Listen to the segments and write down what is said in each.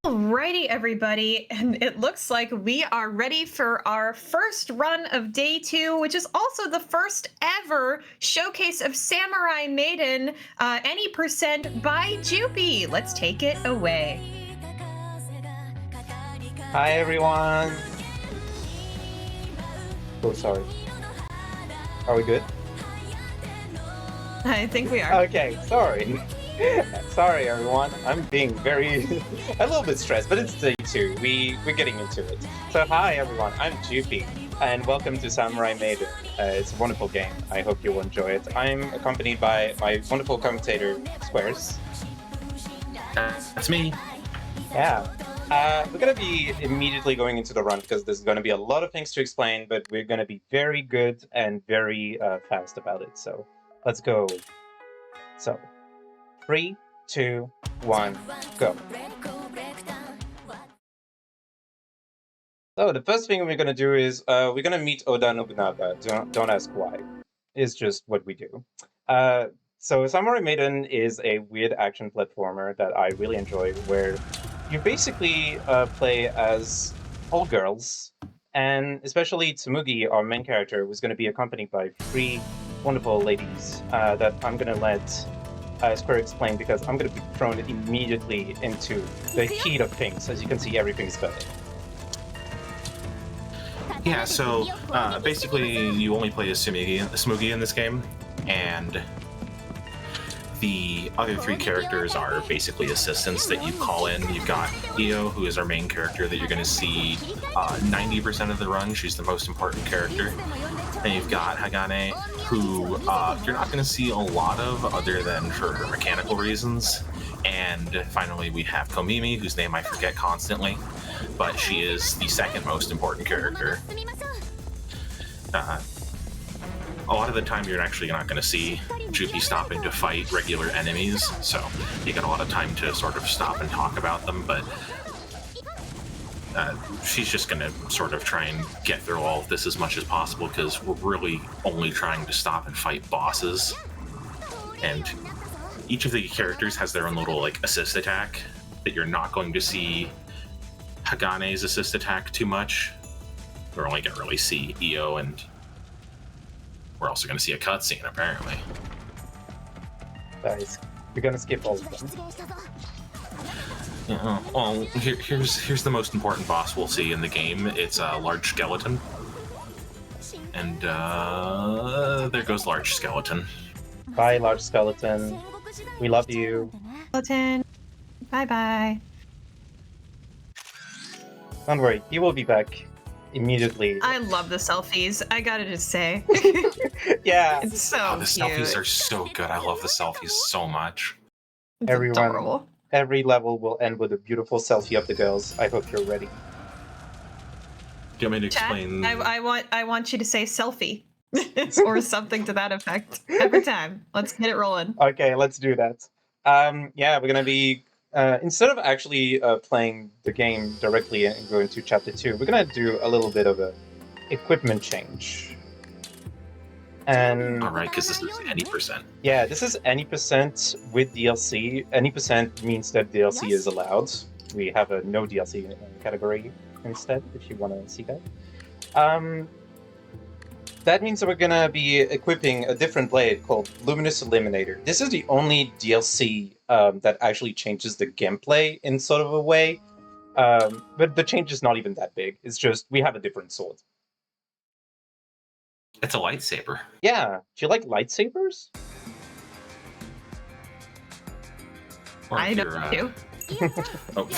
Alrighty, everybody, and it looks like we are ready for our first run of day 2, which is also the first ever showcase of Samurai Maiden, any percent by Jupi. Let's take it away. Hi everyone. Oh, sorry. Are we good? I think we are. Okay, sorry. Sorry everyone. I'm being a little bit stressed, but it's day 2. We're getting into it. So hi everyone, I'm Jupi, and welcome to Samurai Maiden. It's a wonderful game. I hope you'll enjoy it. I'm accompanied by my wonderful commentator, Squares. That's me. Yeah. We're going to be immediately going into the run because there's going to be a lot of things to explain, but we're going to be very good and very fast about it. So let's go. So 3, 2, 1, go. So the first thing we're going to do is we're going to meet Oda Nobunaga. Don't ask why. It's just what we do. So Samurai Maiden is a weird action platformer that I really enjoy, where you basically play as all girls, and especially Tsumugi, our main character, was going to be accompanied by 3 wonderful ladies that I'm going to let Square explain, because I'm going to be thrown immediately into the heat of things. As you can see, everything's better. Yeah, so basically you only play as Tsumugi in this game, and the other 3 characters are basically assistants that you call in. You've got Io, who is our main character that you're going to see 90% of the run. She's the most important character. And you've got Hagane, who you're not going to see a lot of other than for mechanical reasons. And finally, we have Komimi, whose name I forget constantly, but she is the second most important character. A lot of the time, you're actually not going to see Jupi stopping to fight regular enemies, so you got a lot of time to sort of stop and talk about them, but she's just going to sort of try and get through all of this as much as possible, because we're really only trying to stop and fight bosses. And each of the characters has their own little, like, assist attack that you're not going to see Hagane's assist attack too much. We're only going to really see Io, and we're also going to see a cutscene, apparently. Guys, we're going to skip all of them. Yeah, well, here's the most important boss we'll see in the game. It's a large skeleton. And there goes large skeleton. Bye, large skeleton. We love you. Skeleton. Bye-bye. Don't worry, he will be back immediately. I love the selfies, I gotta just say. Yeah. It's so the cute. selfies are so good. I love the selfies so much. It's Everyone, adorable. every level will end with a beautiful selfie of the girls. I hope you're ready. Do you want me to Chat, explain? I want you to say selfie. Or something to that effect every time. Let's get it rolling. Okay, let's do that. Yeah, we're gonna be instead of actually playing the game directly and going to chapter 2, we're gonna do a little bit of a equipment change. And All right, because this is any percent. yeah, this is any percent with DLC. Any percent means that DLC is allowed. We have a no DLC category instead, if you want to see that. That means that we're gonna be equipping a different blade called Luminous Eliminator. This is the only DLC that actually changes the gameplay in sort of a way. But the change is not even that big. It's just we have a different sword. It's a lightsaber. Yeah, do you like lightsabers? Or I if know you're, too. Oh.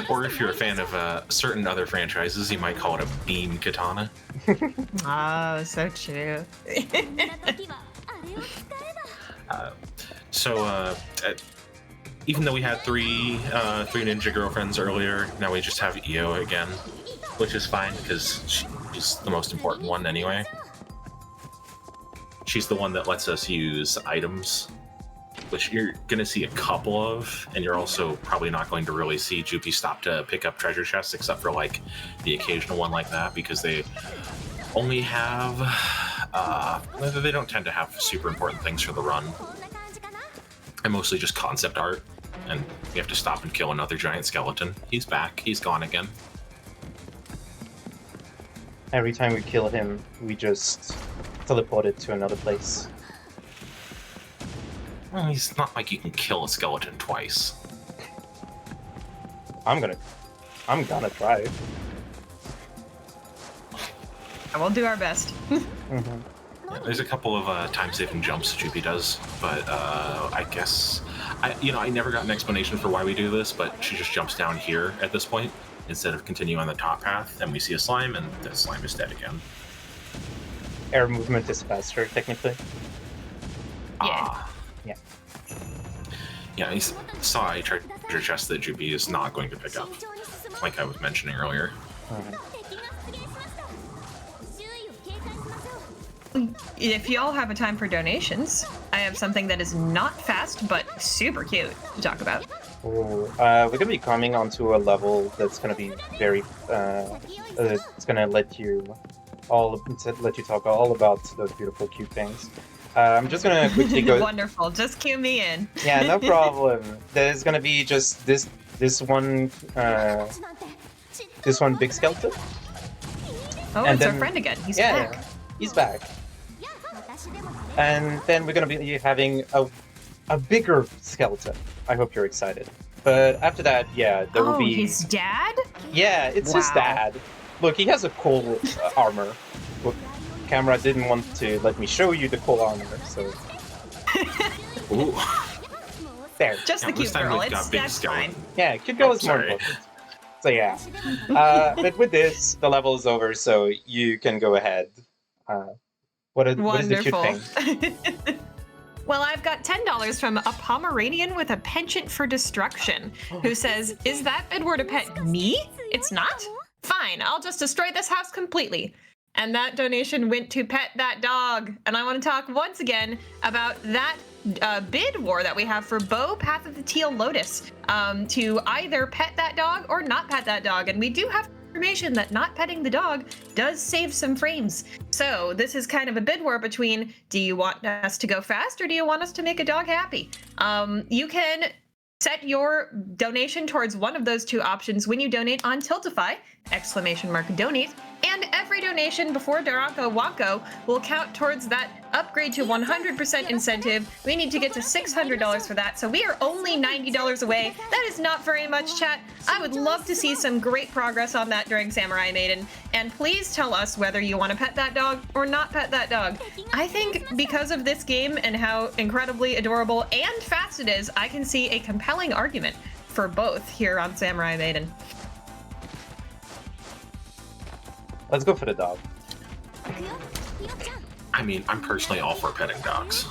Or if you're a fan of certain other franchises, you might call it a beam katana. Oh, so true. Even though we had three ninja girlfriends earlier, now we just have Io again, which is fine because she's the most important one anyway. She's the one that lets us use items, which you're going to see a couple of, and you're also probably not going to really see Jupi stop to pick up treasure chests, except for like the occasional one like that, because they only have, they don't tend to have super important things for the run. And mostly just concept art, and we have to stop and kill another giant skeleton. He's back. He's gone again. Every time we kill him, we just teleport it to another place. Well, he's not like you can kill a skeleton twice. I'm gonna try. We'll do our best. Yeah, there's a couple of time-saving jumps Jupi does, but I guess I never got an explanation for why we do this, but she just jumps down here at this point instead of continuing on the top path, and we see a slime, and the slime is dead again. Air movement is faster, technically. Yeah. Yeah. Yeah, I saw a treasure chest that Jupi is not going to pick up, like I was mentioning earlier. If y'all have a time for donations, I have something that is not fast but super cute to talk about. Ooh, we're gonna be coming onto a level that's gonna be very. It's gonna let you talk all about those beautiful, cute things. I'm just gonna quickly go. Wonderful. Just cue me in. Yeah, no problem. There's gonna be just this one big skeleton. Oh, And it's our then- friend again. He's Yeah, back. he's back. And then we're gonna be having a bigger skeleton. I hope you're excited. But after that, yeah, there will be. His dad? Yeah, it's his Wow. dad. Look, he has a cool armor. Look, camera didn't want to let me show you the cool armor, so Ooh. there. Just the Yeah, this cute time girl. we've got big That's skeleton. fine. Yeah, cute girl Oh, is more sorry. important. So yeah. But with this, the level is over, so you can go ahead. What is the cute Wonderful. thing? Well, I've got $10 from a Pomeranian with a penchant for destruction, who says, "Is that bid word to pet me? It's not? Fine, I'll just destroy this house completely." And that donation went to pet that dog. And I want to talk once again about that bid war that we have for Bo Path of the Teal Lotus, to either pet that dog or not pet that dog. And we do have information that not petting the dog does save some frames. So this is kind of a bid war between, do you want us to go fast or do you want us to make a dog happy? You can set your donation towards one of those two options when you donate on Tiltify, !donate, and every donation before Daranko Wanko will count towards that upgrade to 100% incentive. We need to get to $600 for that, so we are only $90 away. That is not very much, chat. I would love to see some great progress on that during Samurai Maiden, and please tell us whether you want to pet that dog or not pet that dog. I think because of this game and how incredibly adorable and fast it is, I can see a compelling argument for both here on Samurai Maiden. Let's go for the dog. I mean, I'm personally all for petting dogs.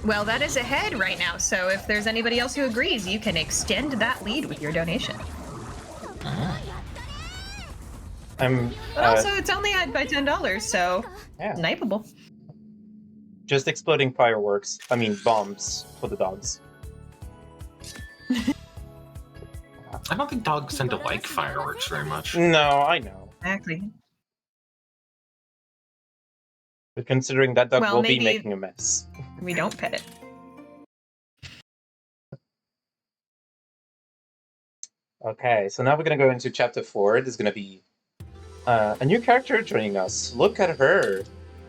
Well, that is ahead right now, so if there's anybody else who agrees, you can extend that lead with your donation. I'm But also, it's only ahead by $10, so yeah, snipeable. just exploding fireworks. I mean bombs for the dogs. I don't think dogs tend to like fireworks very much. No, I know. Exactly. But considering that dog Well, will be maybe- making a mess. We don't pet it. Okay, so now we're gonna go into chapter 4. There's gonna be a new character joining us. Look at her.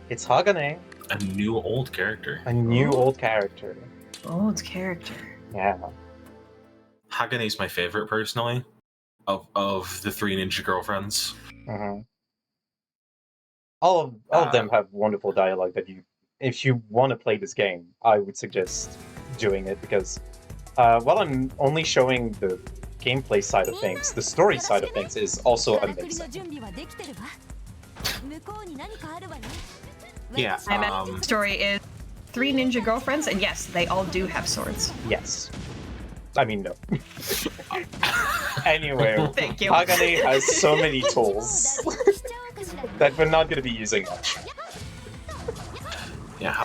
It's Hagane, A new old character. a new old character. Old character. Yeah. Hagane's my favorite, personally, of the three ninja girlfriends. Mhm. All of them have wonderful dialogue that if you want to play this game, I would suggest doing it because while I'm only showing the gameplay side of things, the story side of things is also amazing. Yeah, I bet the story is 3 ninja girlfriends, and yes, they all do have swords. Yes. I mean, no. Anyway, Thank you. Hagane has so many tools that we're not going to be using much. yeah.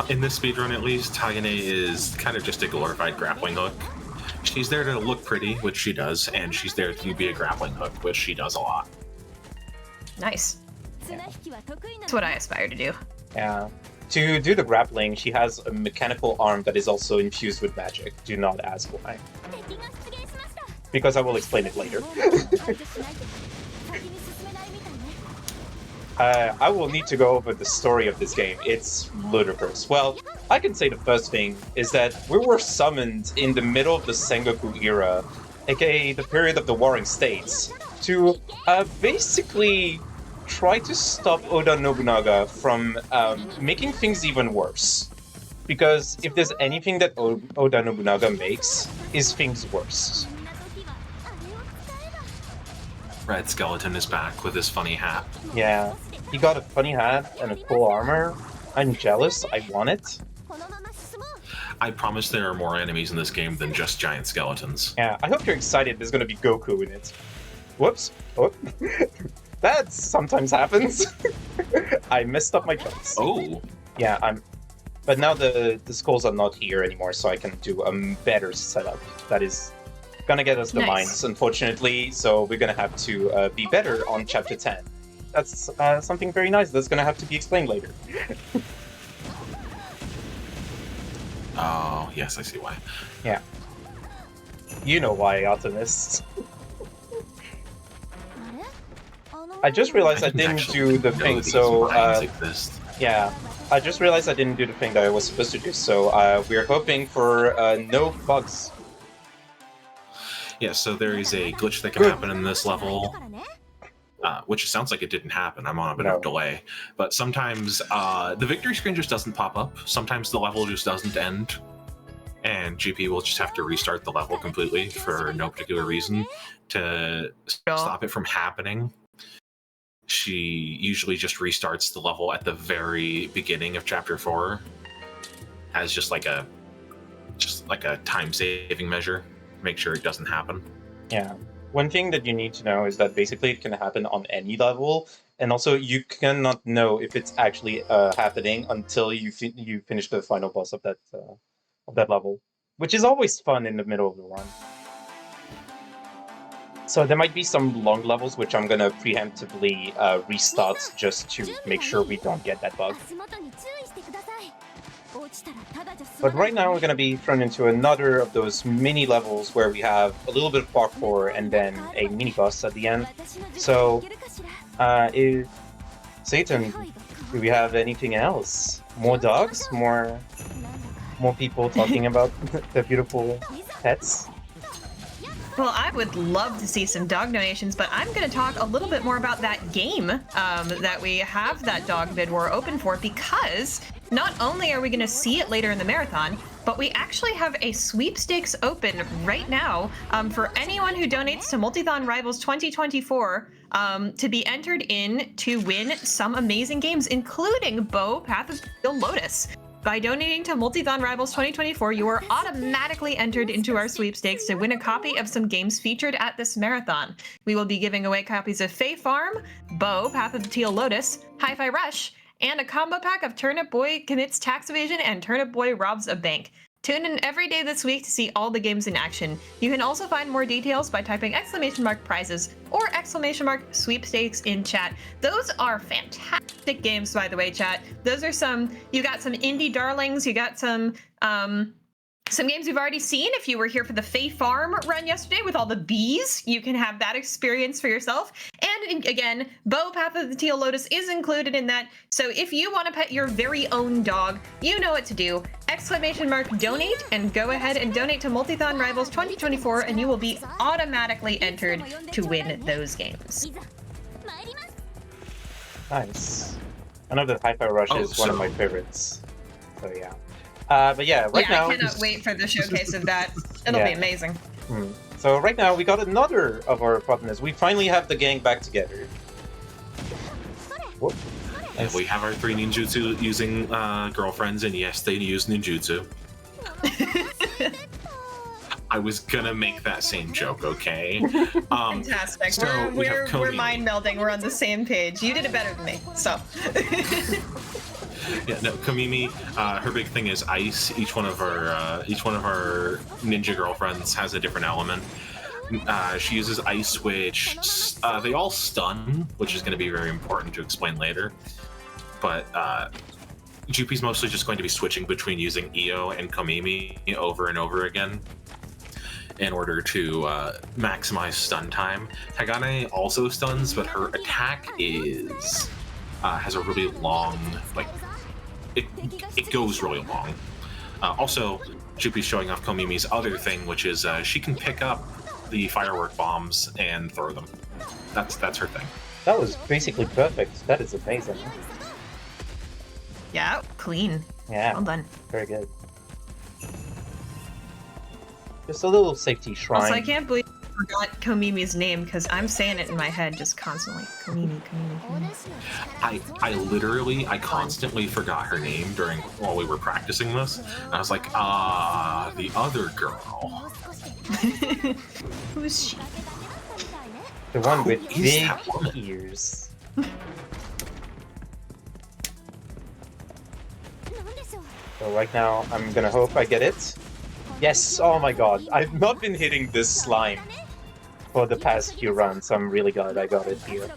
In this speedrun, at least, Hagane is kind of just a glorified grappling hook. She's there to look pretty, which she does, and she's there to be a grappling hook, which she does a lot. Nice. That's what I aspire to do. Yeah. To do the grappling, she has a mechanical arm that is also infused with magic. Do not ask why. Because I will explain it later. I will need to go over the story of this game. It's ludicrous. Well, I can say the first thing is that we were summoned in the middle of the Sengoku era, aka the period of the Warring States, to basically try to stop Oda Nobunaga from making things even worse. Because if there's anything that Oda Nobunaga makes, is things worse. Red Skeleton is back with his funny hat. Yeah, he got a funny hat and a cool armor. I'm jealous, I want it. I promise there are more enemies in this game than just giant skeletons. Yeah, I hope you're excited there's gonna be Goku in it. Whoops. Oh. That sometimes happens. I messed up my choice. Oh. Yeah, but now the skulls are not here anymore, so I can do a better setup. That is gonna get us the mines, unfortunately, so we're gonna have to be better on Chapter 10. That's something very nice that's gonna have to be explained later. Oh, yes, I see why. Yeah. You know why, Artemis. I just realized I didn't do the thing, so yeah, I just realized I didn't do the thing that I was supposed to do, so we're hoping for no bugs. Yeah, so there is a glitch that can happen in this level, which sounds like it didn't happen. I'm on a bit of delay, but sometimes the victory screen just doesn't pop up. Sometimes the level just doesn't end, and GP will just have to restart the level completely for no particular reason to stop it from happening. She usually just restarts the level at the very beginning of Chapter 4 as just like a time-saving measure. Make sure it doesn't happen. Yeah. One thing that you need to know is that basically it can happen on any level, and also you cannot know if it's actually happening until you finish the final boss of that level, which is always fun in the middle of the run. So there might be some long levels which I'm gonna preemptively restart just to make sure we don't get that bug. But right now we're gonna be thrown into another of those mini levels where we have a little bit of parkour and then a mini boss at the end. So, Satan, do we have anything else? More dogs? More people talking about their beautiful pets? Well, I would love to see some dog donations, but I'm going to talk a little bit more about that game that we have that dog bid war open for, because not only are we going to see it later in the marathon, but we actually have a sweepstakes open right now for anyone who donates to Multithon Rivals 2024 to be entered in to win some amazing games, including Bow Path of Steel Lotus. By donating to Multithon Rivals 2024, you are automatically entered into our sweepstakes to win a copy of some games featured at this marathon. We will be giving away copies of Fae Farm, Bow, Path of the Teal Lotus, Hi-Fi Rush, and a combo pack of Turnip Boy Commits Tax Evasion and Turnip Boy Robs a Bank. Tune in every day this week to see all the games in action. You can also find more details by typing !prizes or !sweepstakes in chat. Those are fantastic games, by the way, chat. Those are you got some indie darlings, you got some games you've already seen. If you were here for the Fae Farm run yesterday with all the bees, you can have that experience for yourself. And again, Bow Path of the Teal Lotus is included in that. So if you want to pet your very own dog, you know what to do. !donate and go ahead and donate to Multithon Rivals 2024 and you will be automatically entered to win those games. Nice. I know that Hi-Fi Rush is one of my favorites. So yeah. But yeah, right now... I cannot wait for the showcase of that. It'll be amazing. So right now, we got another of our partners. We finally have the gang back together. Whoop. And we have our 3 ninjutsu using girlfriends, and yes, they use ninjutsu. I was gonna make that same joke, okay? Fantastic. So we're mind melding. We're on the same page. You did it better than me, so... Yeah, no, Kamimi, her big thing is ice. Each one of our ninja girlfriends has a different element. She uses ice, which they all stun, which is going to be very important to explain later. But Jupi's mostly just going to be switching between using Io and Komimi over and over again in order to maximize stun time. Hagane also stuns, but her attack is has a really long, like, it goes really long. Also, Jupi's showing off Komimi's other thing, which is she can pick up the firework bombs and throw them. That's her thing. That was basically perfect. That is amazing. Yeah, clean. Yeah, Well done. very good. Just a little safety shrine. Also, I can't believe I forgot Komimi's name because I'm saying it in my head just constantly. Komimi, Komimi, Komimi. I constantly forgot her name while we were practicing this. And I was like, the other girl. Who's she? The one with Who is big that woman? ears. So right now, I'm gonna hope I get it. Yes! Oh my god, I've not been hitting this slime for the past few runs, so I'm really glad I got it here.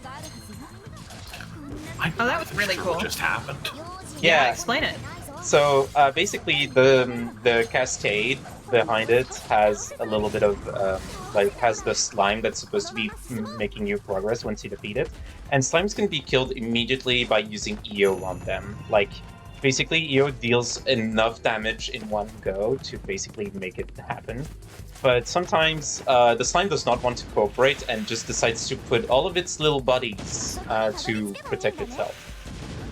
I'm Oh, that not was even really sure cool. What just happened? Yeah, Explain it. so basically the cascade behind it has a little bit of has the slime that's supposed to be making you progress once you defeat it, and slimes can be killed immediately by using EO on them. Like basically EO deals enough damage in one go to basically make it happen. But sometimes the slime does not want to cooperate and just decides to put all of its little buddies to protect itself.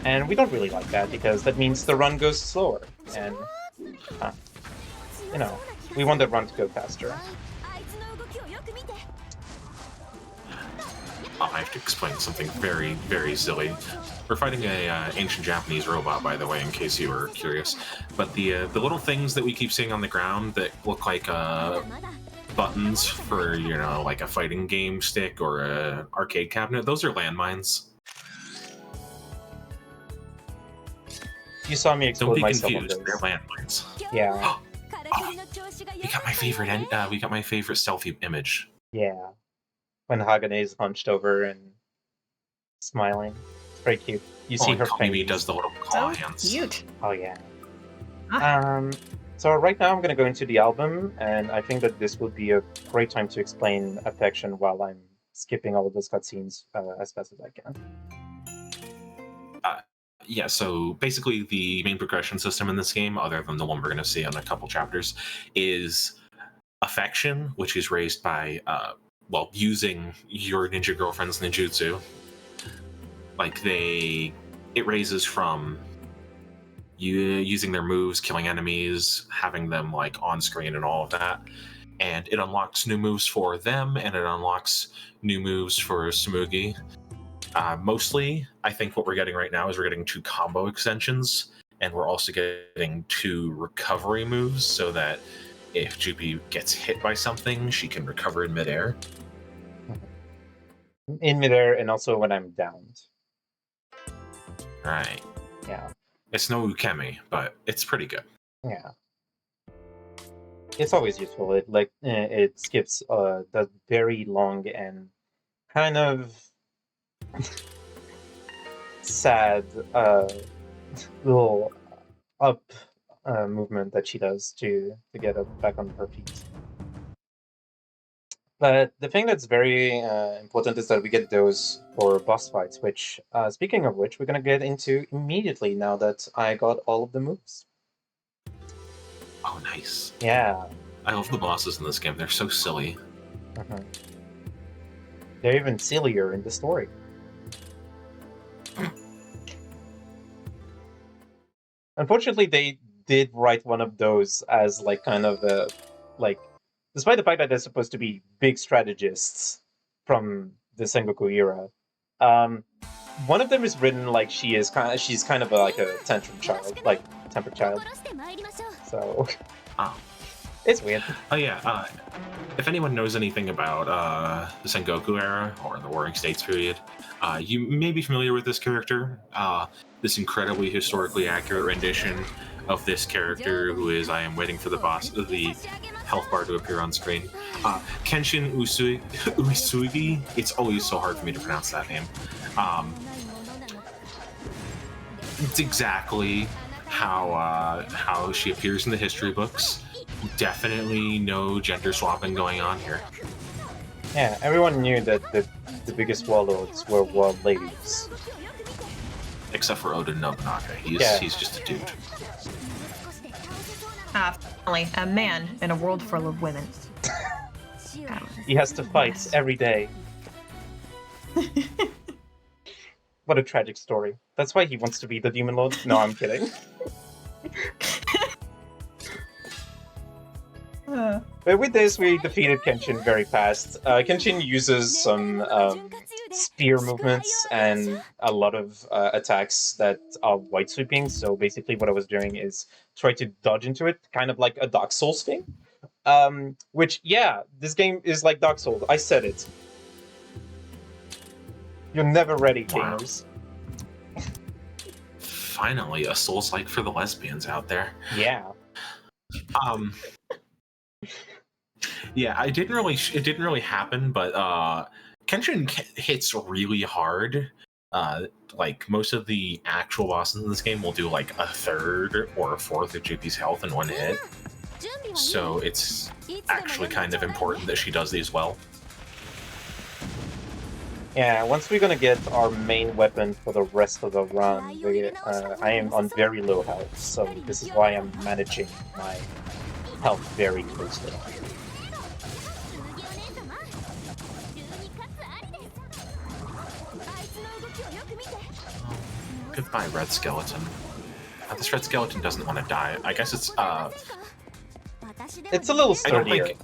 And we don't really like that because that means the run goes slower. And, you know, we want the run to go faster. I have to explain something very, very silly. We're fighting a ancient Japanese robot, by the way, in case you were curious. But the little things that we keep seeing on the ground that look like buttons for, you know, like a fighting game stick or a arcade cabinet, those are landmines. You saw me Don't explode be myself on confused. those. They're landmines. Yeah, We got my favorite stealthy image. yeah. When Hagane is hunched over and smiling. It's very cute. You see and her Komimi face. does the little claw So hands. cute. Oh yeah. Ah. So right now I'm going to go into the album, and I think that this would be a great time to explain affection while I'm skipping all of those cutscenes as fast as I can. Yeah, so basically the main progression system in this game, other than the one we're going to see in a couple chapters, is affection, which is raised by, using your ninja girlfriend's ninjutsu. Like, it raises from you using their moves, killing enemies, having them, like, on screen and all of that. And it unlocks new moves for them, and it unlocks new moves for Sumugi. Mostly, I think what we're getting right now is we're getting 2 combo extensions, and we're also getting 2 recovery moves, so that if Jupi gets hit by something, she can recover in midair. In midair, and also when I'm downed. Right. Yeah. It's no Ukemi, but it's pretty good. Yeah. It's always useful. It skips the very long and kind of sad little up movement that she does to get up back on her feet. But the thing that's very important is that we get those for boss fights, which, speaking of which, we're going to get into immediately now that I got all of the moves. Oh, nice. Yeah. I love the bosses in this game. They're so silly. Uh-huh. They're even sillier in the story. Unfortunately, they did write one of those as like kind of a despite the fact that they're supposed to be big strategists from the Sengoku era. One of them is written like she's kind of like a tempered child. So Oh. It's weird. Oh yeah, if anyone knows anything about the Sengoku era or the Warring States period, you may be familiar with this character. This incredibly historically accurate rendition of this character, who is, I am waiting for the health bar to appear on screen. Kenshin Uesugi. It's always so hard for me to pronounce that name. It's exactly how she appears in the history books. Definitely no gender swapping going on here. Yeah, everyone knew that the biggest warlords were world ladies. Except for Oda Nobunaga. He's just a dude. Finally, a man in a world full of women. He has to fight every day. What a tragic story. That's why he wants to be the Demon Lord? No, I'm kidding. But with this, we defeated Kenshin very fast. Kenshin uses some spear movements and a lot of attacks that are wide sweeping. So basically what I was doing is try to dodge into it, kind of like a Dark Souls thing. Which, yeah, this game is like Dark Souls. I said it. You're never ready, gamers. Finally, a Souls-like for the lesbians out there. Yeah. Yeah, it didn't really happen, but Kenshin hits really hard. Like most of the actual bosses in this game will do like a third or a fourth of Jupi's health in one hit. So it's actually kind of important that she does these well. Yeah, once we're gonna get our main weapon for the rest of the run, I am on very low health, so this is why I'm managing my health very closely. Goodbye, Red Skeleton. This Red Skeleton doesn't want to die. I guess it's a little sturdier. I don't think,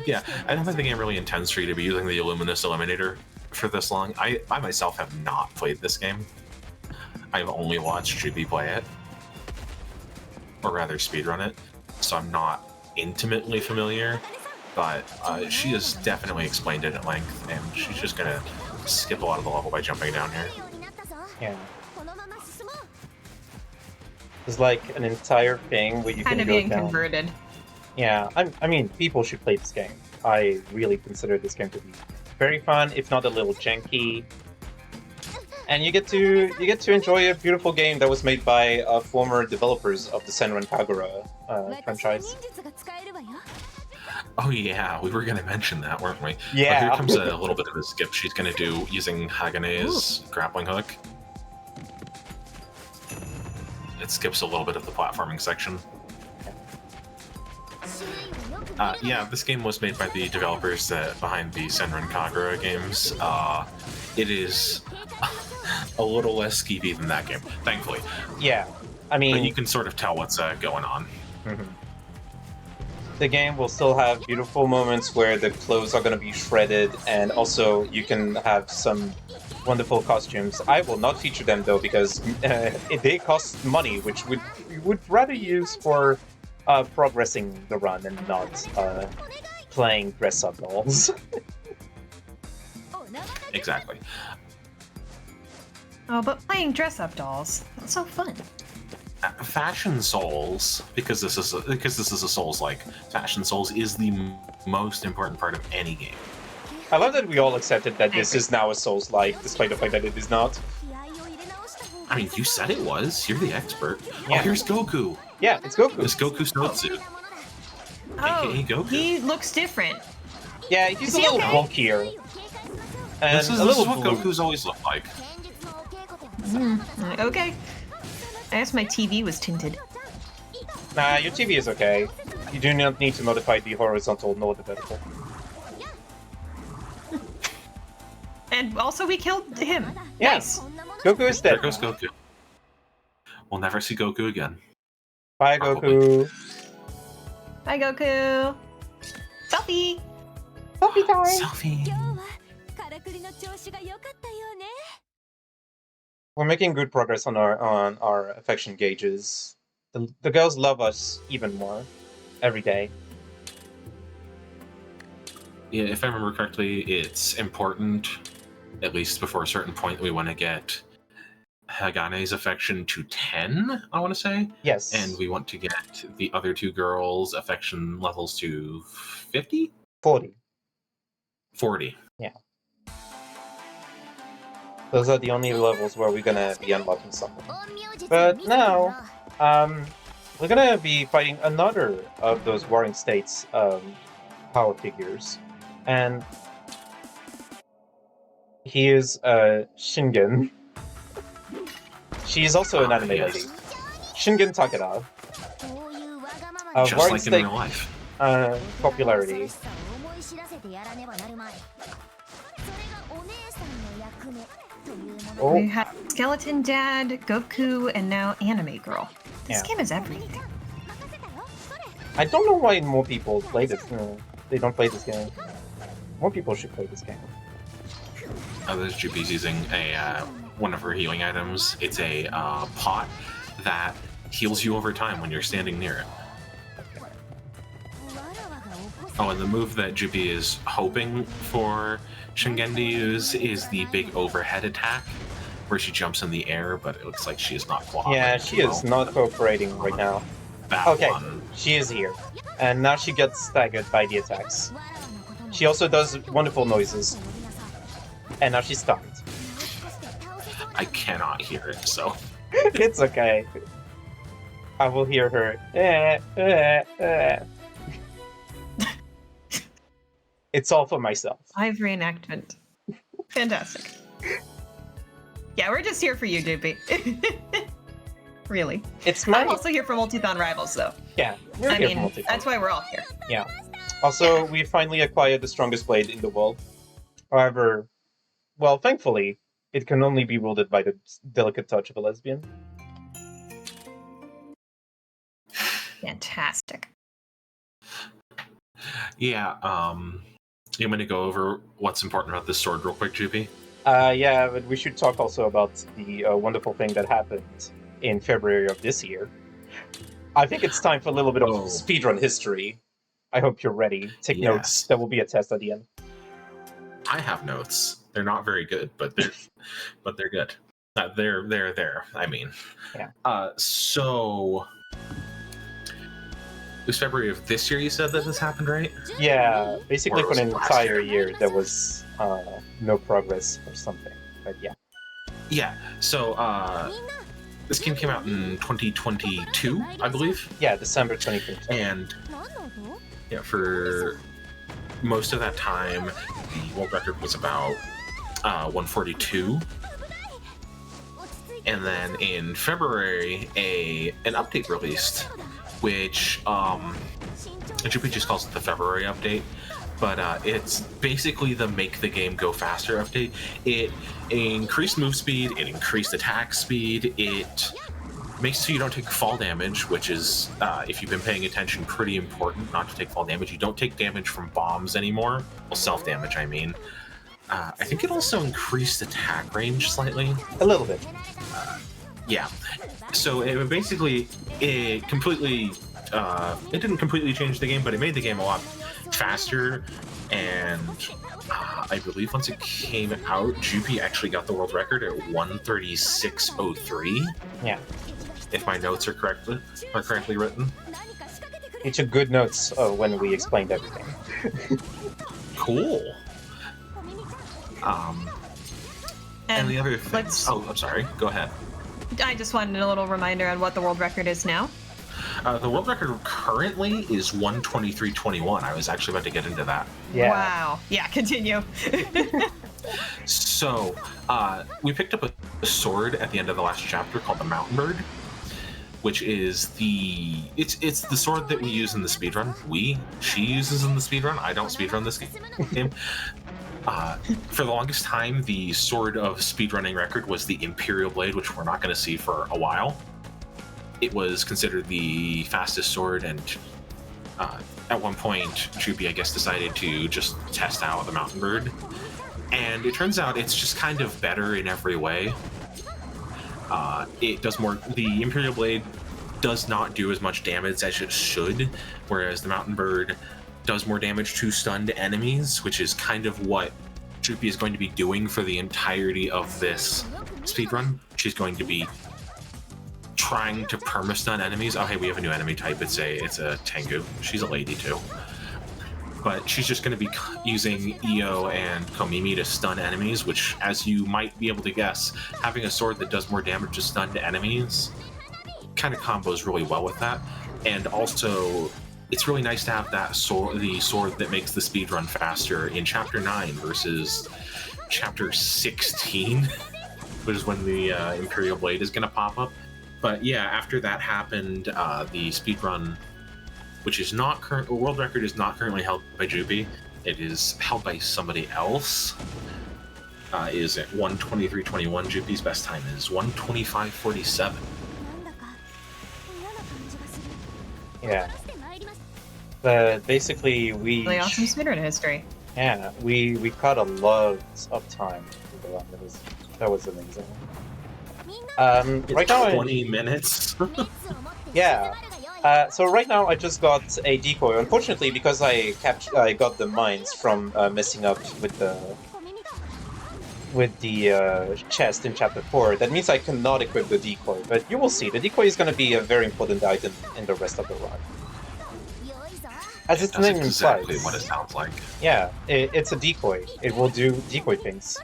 yeah, I don't think the game really intends for you to be using the Illuminous Eliminator for this long. I myself have not played this game. I've only watched Jupi play it. Or rather, speedrun it. So I'm not intimately familiar. But she has definitely explained it at length, and she's just gonna skip a lot of the level by jumping down here. Yeah. There's like an entire thing where you kind can of go being down. converted. Yeah, I mean, people should play this game. I really consider this game to be very fun, if not a little janky. And you get to enjoy a beautiful game that was made by former developers of the Senran Kagura franchise. Oh yeah, we were going to mention that, weren't we? Yeah. Here comes a little bit of a skip she's going to do using Hagane's grappling hook. It skips a little bit of the platforming section. Yeah, this game was made by the developers behind the Senran Kagura games. It is a little less skeevy than that game, thankfully. Yeah, I mean... But you can sort of tell what's going on. Mm-hmm. The game will still have beautiful moments where the clothes are going to be shredded, and also you can have some wonderful costumes. I will not feature them, though, because they cost money, which we would rather use for progressing the run and not playing dress-up dolls. Exactly. Oh, but playing dress-up dolls, that's so fun. Fashion Souls, because this is a Souls-like, Fashion Souls is the most important part of any game. I love that we all accepted that this is now a Souls-like, despite the fact that it is not. I mean, you said it was. You're the expert. Yeah. Oh, here's Goku. Yeah, it's Goku. This Goku snowsuit. Oh, AKA Goku. he looks different. Yeah, he's a little bulkier. And This is what Goku's always looked like. Okay. I guess my TV was tinted. Nah, your TV is okay. You do not need to modify the horizontal nor the vertical. And also we killed him. Yes. Nice. Goku is dead. There goes Goku. We'll never see Goku again. Bye, Goku. Bye, Goku. Selfie. Selfie time. Selfie. We're making good progress on our affection gauges. The girls love us even more every day. Yeah, if I remember correctly, it's important, at least before a certain point, that we want to get Hagane's affection to 10, I want to say. Yes. And we want to get the other two girls' affection levels to 50? 40. 40. Yeah. Those are the only levels where we're gonna be unlocking something. But now, we're gonna be fighting another of those Warring States power figures. And he is Shingen. She is also an anime lady. Shingen Takeda. Just Warring like in State real life. popularity. Oh, We have Skeleton Dad, Goku, and now Anime Girl. This Yeah. game is everything. I don't know why more people play this. They don't play this game. More people should play this game. This Jupi's using a one of her healing items. It's a pot that heals you over time when you're standing near it. Oh, and the move that Jupi is hoping for Shingen to use is the big overhead attack, where she jumps in the air, but it looks like she is not cooperating. Yeah, she is not cooperating right now. That Okay, one. she is here. And now she gets staggered by the attacks. She also does wonderful noises. And now she's stunned. I cannot hear it, so It's okay. I will hear her. It's all for myself. Live reenactment. Fantastic. Yeah, we're just here for you, Jupi. Really. It's my... I'm also here for Multithon Rivals, though. Yeah, we're I here mean, for Multithon. that's why we're all here. Yeah. Also, we finally acquired the strongest blade in the world. However, well, thankfully, it can only be wielded by the delicate touch of a lesbian. Fantastic. yeah. You want me to go over what's important about this sword real quick, Jupi? Yeah, but we should talk also about the wonderful thing that happened in February of this year. I think it's time for a little bit of speedrun history. I hope you're ready. Take notes. There will be a test at the end. I have notes. They're not very good, but they're good. They're there. I mean, yeah. So it was February of this year. You said that this happened, right? Yeah, basically Or for was an it last entire year there was no progress or something. But yeah. Yeah. So this game came out in 2022, I believe. Yeah, December 2022. And yeah, for most of that time, the world record was about 142. And then in February, an update released, which Jupi just calls it the February update, but it's basically the make the game go faster update. It increased move speed, it increased attack speed, it makes it so you don't take fall damage, which is, if you've been paying attention, pretty important not to take fall damage. You don't take damage from bombs anymore. Well, self-damage, I mean. I think it also increased attack range slightly. A little bit. Yeah. So it basically, it didn't completely change the game, but it made the game a lot faster. And I believe once it came out, Jupi actually got the world record at 136.03. Yeah. If my notes are correctly written. You took good notes when we explained everything. Cool. And the other thing. Oh, I'm sorry. Go ahead. I just wanted a little reminder on what the world record is now. The world record currently is 123.21. I was actually about to get into that. Yeah. Wow. Yeah, continue. So, we picked up a sword at the end of the last chapter called the Mountain Bird, which is it's the sword that we use in the speedrun. She uses in the speedrun. I don't speedrun this game. For the longest time, the sword of speedrunning record was the Imperial Blade, which we're not going to see for a while. It was considered the fastest sword, and at one point, Jupi, I guess, decided to just test out the Mountain Bird. And it turns out it's just kind of better in every way. It does more. The Imperial Blade does not do as much damage as it should, whereas the Mountain Bird does more damage to stunned enemies, which is kind of what Jupi is going to be doing for the entirety of this speedrun. She's going to be trying to perma-stun enemies. Oh, hey, we have a new enemy type. It's a Tengu. She's a lady, too. but she's just going to be using Io and Komimi to stun enemies, which, as you might be able to guess, having a sword that does more damage to stunned enemies kind of combos really well with that. And also, it's really nice to have that sword, the sword that makes the speed run faster in Chapter 9 versus Chapter 16, which is when the Imperial Blade is going to pop up. But yeah, after that happened, the speedrun, which is not current, world record is not currently held by Jupi. It is held by somebody else. Is at 1:23:21. Jupi's best time is 1:25:47. Yeah. But basically, we Really awesome speedrun history. yeah we caught a lot of time with the run. That was amazing. Right now, 20 minutes. yeah. So right now I just got a decoy. Unfortunately, because I got the mines from messing up with the chest in Chapter 4. That means I cannot equip the decoy. But you will see, the decoy is going to be a very important item in the rest of the run. As its That's name exactly implies. what it sounds like. Yeah, it's a decoy. It will do decoy things.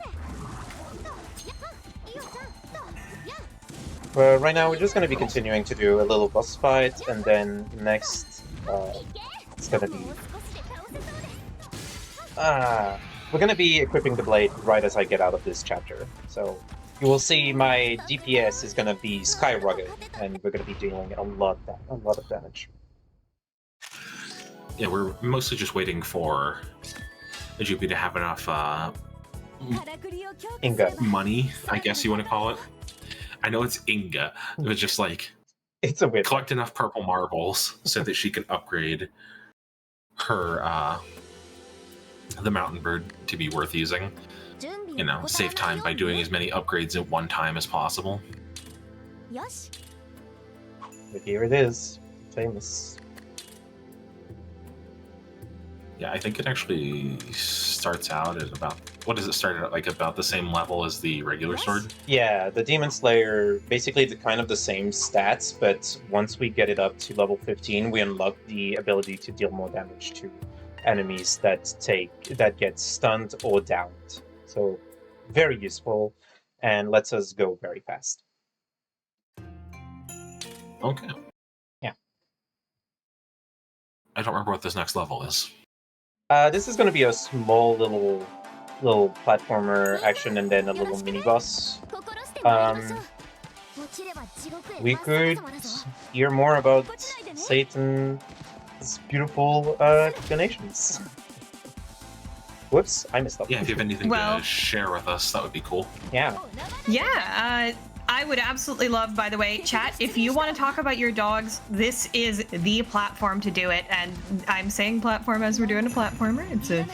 But right now, we're just going to be continuing to do a little boss fight, and then next, it's going to be... we're going to be equipping the blade right as I get out of this chapter. So you will see my DPS is going to be skyrocketed, and we're going to be dealing a lot of damage. Yeah, we're mostly just waiting for Jupi to have enough Inga. money, I guess you want to call it. I know it's Inga, but just like It's a weird. collect enough purple marbles so that she can upgrade her the mountain bird to be worth using. You know, save time by doing as many upgrades at one time as possible. But here it is. Famous. Yeah, I think it actually starts out at about, what does it start at, like about the same level as the regular sword? Yeah, the Demon Slayer, basically the kind of the same stats, but once we get it up to level 15, we unlock the ability to deal more damage to enemies that get stunned or downed. So very useful and lets us go very fast. Okay. Yeah. I don't remember what this next level is. This is going to be a small little platformer action and then a little mini boss. We could hear more about Satan's beautiful donations. Whoops, I messed up. Yeah, if you have anything Well- to share with us, that would be cool. Yeah. Yeah, I would absolutely love, by the way, chat, if you want to talk about your dogs, this is the platform to do it. And I'm saying platform as we're doing a platformer. It's a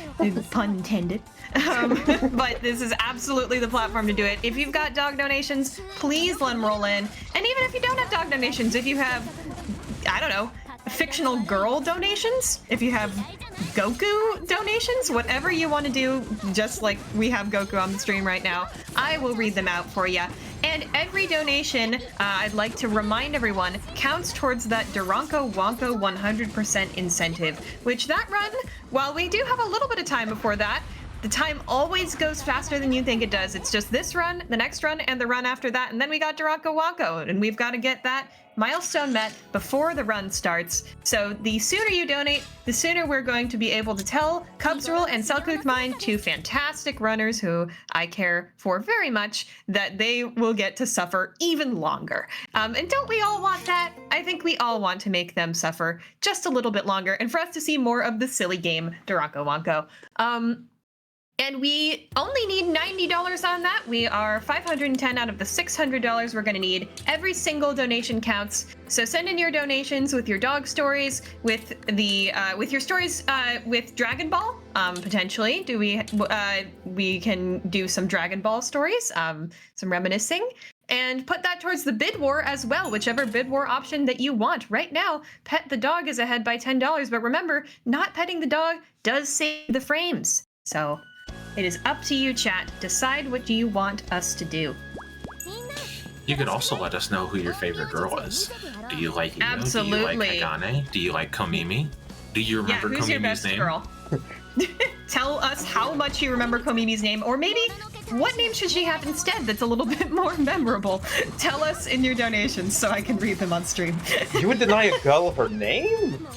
pun intended. But this is absolutely the platform to do it. If you've got dog donations, please let them roll in. And even if you don't have dog donations, if you have, I don't know, fictional girl donations, if you have Goku donations, whatever you want to do, just like we have Goku on the stream right now, I will read them out for you. And every donation, I'd like to remind everyone, counts towards that Duranko Wonko 100% incentive, which that run, while we do have a little bit of time before that, the time always goes faster than you think it does. It's just this run, the next run, and the run after that, and then we got Duranko Wonko, and we've got to get that milestone met before the run starts. So the sooner you donate, the sooner we're going to be able to tell Cubs Rule and Selkirk Mine, two fantastic runners who I care for very much, that they will get to suffer even longer. And don't we all want that? I think we all want to make them suffer just a little bit longer, and for us to see more of the silly game Duranko Wonko. And we only need $90 on that. We are $510 out of the $600 we're going to need. Every single donation counts. So send in your donations with your dog stories, with the with your stories with Dragon Ball. Potentially, we can do some Dragon Ball stories, some reminiscing, and put that towards the bid war as well. Whichever bid war option that you want. Right now, pet the dog is ahead by $10, but remember, not petting the dog does save the frames. So it is up to you, chat. Decide what you want us to do. You could also let us know who your favorite girl is. Do you like Io? Absolutely. Do you like Hagane? Do you like Komimi? Do you Yeah, remember who's your Komimi's best name? girl? Tell us how much you remember Komimi's name, or maybe what name should she have instead that's a little bit more memorable? Tell us in your donations so I can read them on stream. You would deny a girl her name?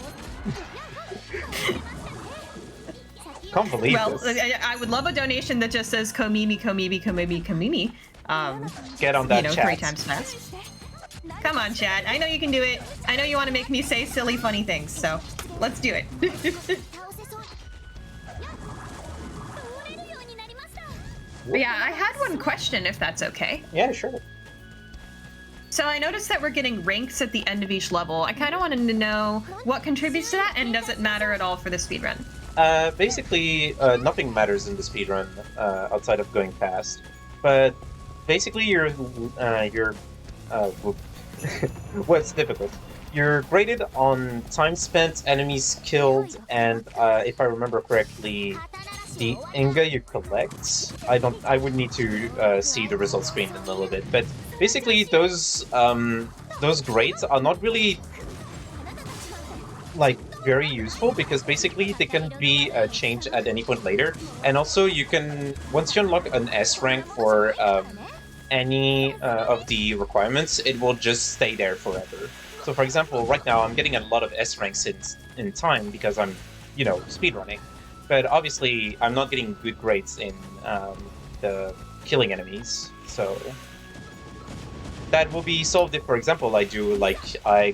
Can't believe Well, this. I would love a donation that just says Komimi, Komimi, Komimi, Komimi. Get on that chat. 3 times fast. Come on, chat. I know you can do it. I know you want to make me say silly, funny things, so let's do it. But yeah, I had one question, if that's okay. Yeah, sure. So I noticed that we're getting ranks at the end of each level. I kind of wanted to know what contributes to that, and does it matter at all for the speedrun? Basically, nothing matters in the speedrun outside of going fast. But basically, what's difficult? You're graded on time spent, enemies killed, and if I remember correctly, the Inga you collect. I would need to see the result screen in a little bit, but basically those grades are not really like very useful because basically they can be changed at any point later, and also you can, once you unlock an S rank for any of the requirements, it will just stay there forever. So for example, right now I'm getting a lot of S ranks in time because I'm, speedrunning. But obviously, I'm not getting good grades in the killing enemies, so that will be solved if, for example, I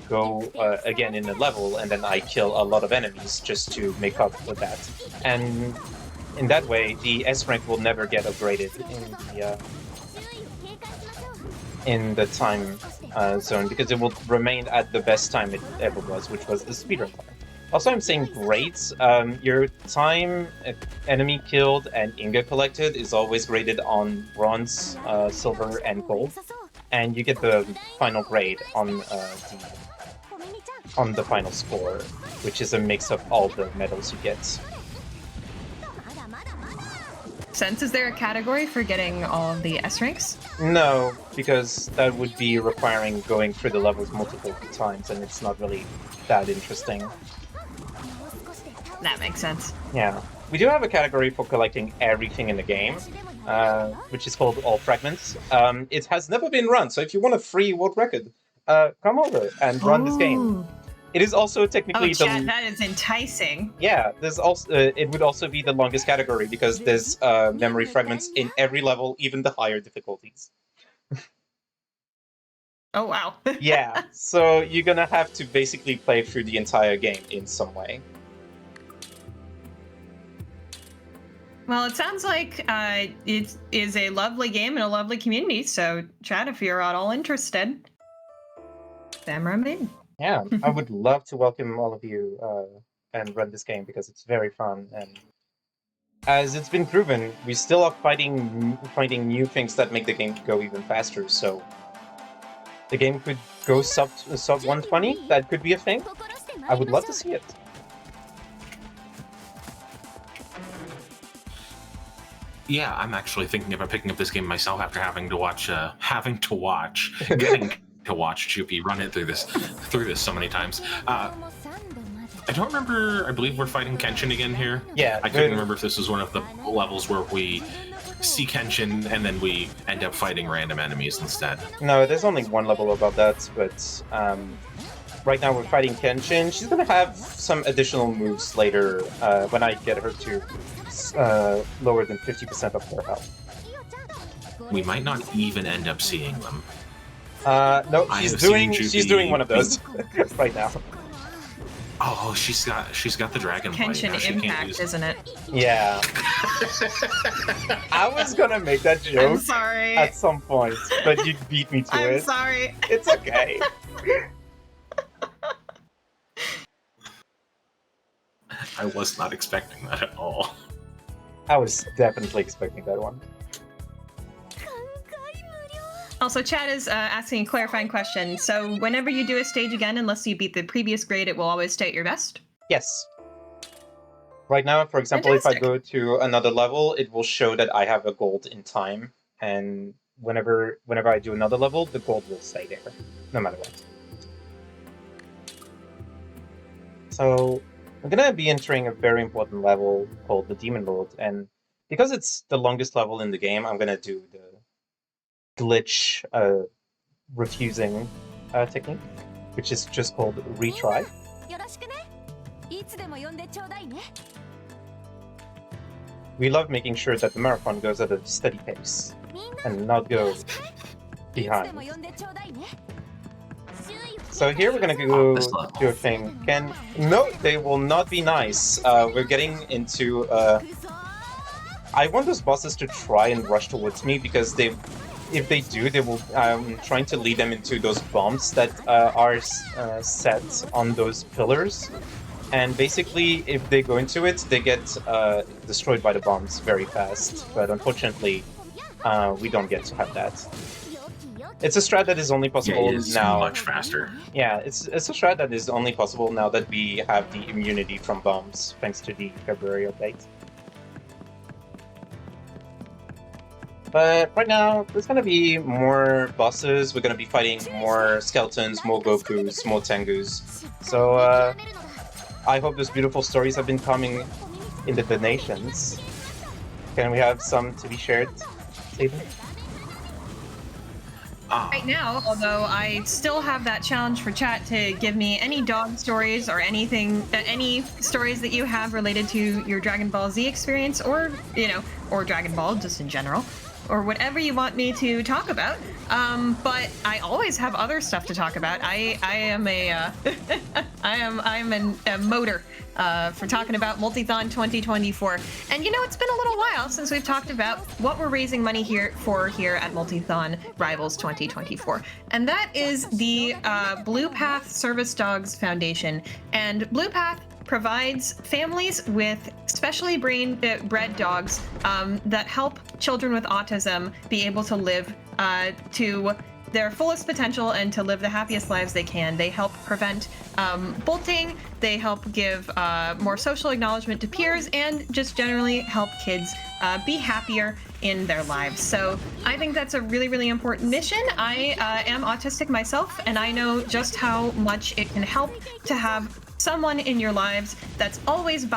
go again in a level and then I kill a lot of enemies just to make up for that. And in that way, the S rank will never get upgraded in the time zone because it will remain at the best time it ever was, which was the speedrun time. Also, I'm saying grades. Your time, enemy killed, and Inga collected is always graded on bronze, silver, and gold, and you get the final grade on the final score, which is a mix of all the medals you get. Sense, is there a category for getting all of the S ranks? No, because that would be requiring going through the levels multiple times, and it's not really that interesting. That makes sense. Yeah. We do have a category for collecting everything in the game, which is called All Fragments. It has never been run, so if you want a free world record, come over and run this game. It is also technically chat, that is enticing. Yeah, there's also it would also be the longest category because there's memory fragments in every level, even the higher difficulties. Oh wow. Yeah, so you're gonna have to basically play through the entire game in some way. Well, it sounds like it is a lovely game and a lovely community, so chat, if you're at all interested, Samurai Maiden. Yeah, I would love to welcome all of you and run this game because it's very fun, and as it's been proven, we still are finding new things that make the game go even faster, so the game could go sub 120, that could be a thing. I would love to see it. Yeah, I'm actually thinking about picking up this game myself after getting to watch Jupi run it through this so many times. I don't remember. I believe we're fighting Kenshin again here. Yeah, I couldn't remember if this was one of the levels where we see Kenshin and then we end up fighting random enemies instead. No, there's only one level above that, but right now we're fighting Kenshin. She's gonna have some additional moves later when I get her to lower than 50% of her health. We might not even end up seeing them. No, she's doing one of those right now. Oh, she's got the dragon blade. Kenshin Impact, isn't it? Yeah. I was gonna make that joke I'm sorry. at some point, but you beat me to it. I'm sorry. It's okay. I was not expecting that at all. I was definitely expecting that one. Also, Chad is asking a clarifying question. So whenever you do a stage again, unless you beat the previous grade, it will always stay at your best? Yes. Right now, for example, Fantastic. if I go to another level, it will show that I have a gold in time, and whenever I do another level, the gold will stay there, no matter what. So, we're gonna be entering a very important level called the Demon Lord, and because it's the longest level in the game, I'm gonna do the glitch refusing technique, which is just called retry. We love making sure that the marathon goes at a steady pace and not go behind. So here we're gonna go do a thing. No, they will not be nice. We're getting into. I want those bosses to try and rush towards me because if they do, they will. I'm trying to lead them into those bombs that are set on those pillars, and basically, if they go into it, they get destroyed by the bombs very fast. But unfortunately, we don't get to have that. It's a strat that is only possible now. Much faster. Yeah, it's a strat that is only possible now that we have the immunity from bombs, thanks to the February update. But right now, there's gonna be more bosses. We're gonna be fighting more skeletons, more Gokus, more Tengus. So I hope those beautiful stories have been coming in the donations. Can we have some to be shared, Stephen? Right now, although I still have that challenge for chat to give me any dog stories or anything, any stories that you have related to your Dragon Ball Z experience, or or Dragon Ball just in general, or whatever you want me to talk about. But I always have other stuff to talk about. I am a a motor for talking about Multithon 2024. And it's been a little while since we've talked about what we're raising money here at Multithon Rivals 2024. And that is the Blue Path Service Dogs Foundation. And Blue Path provides families with specially bred dogs that help children with autism be able to live to their fullest potential and to live the happiest lives they can. They help prevent bullying, they help give more social acknowledgement to peers, and just generally help kids be happier in their lives. So I think that's a really, really important mission. I am autistic myself, and I know just how much it can help to have someone in your lives that's always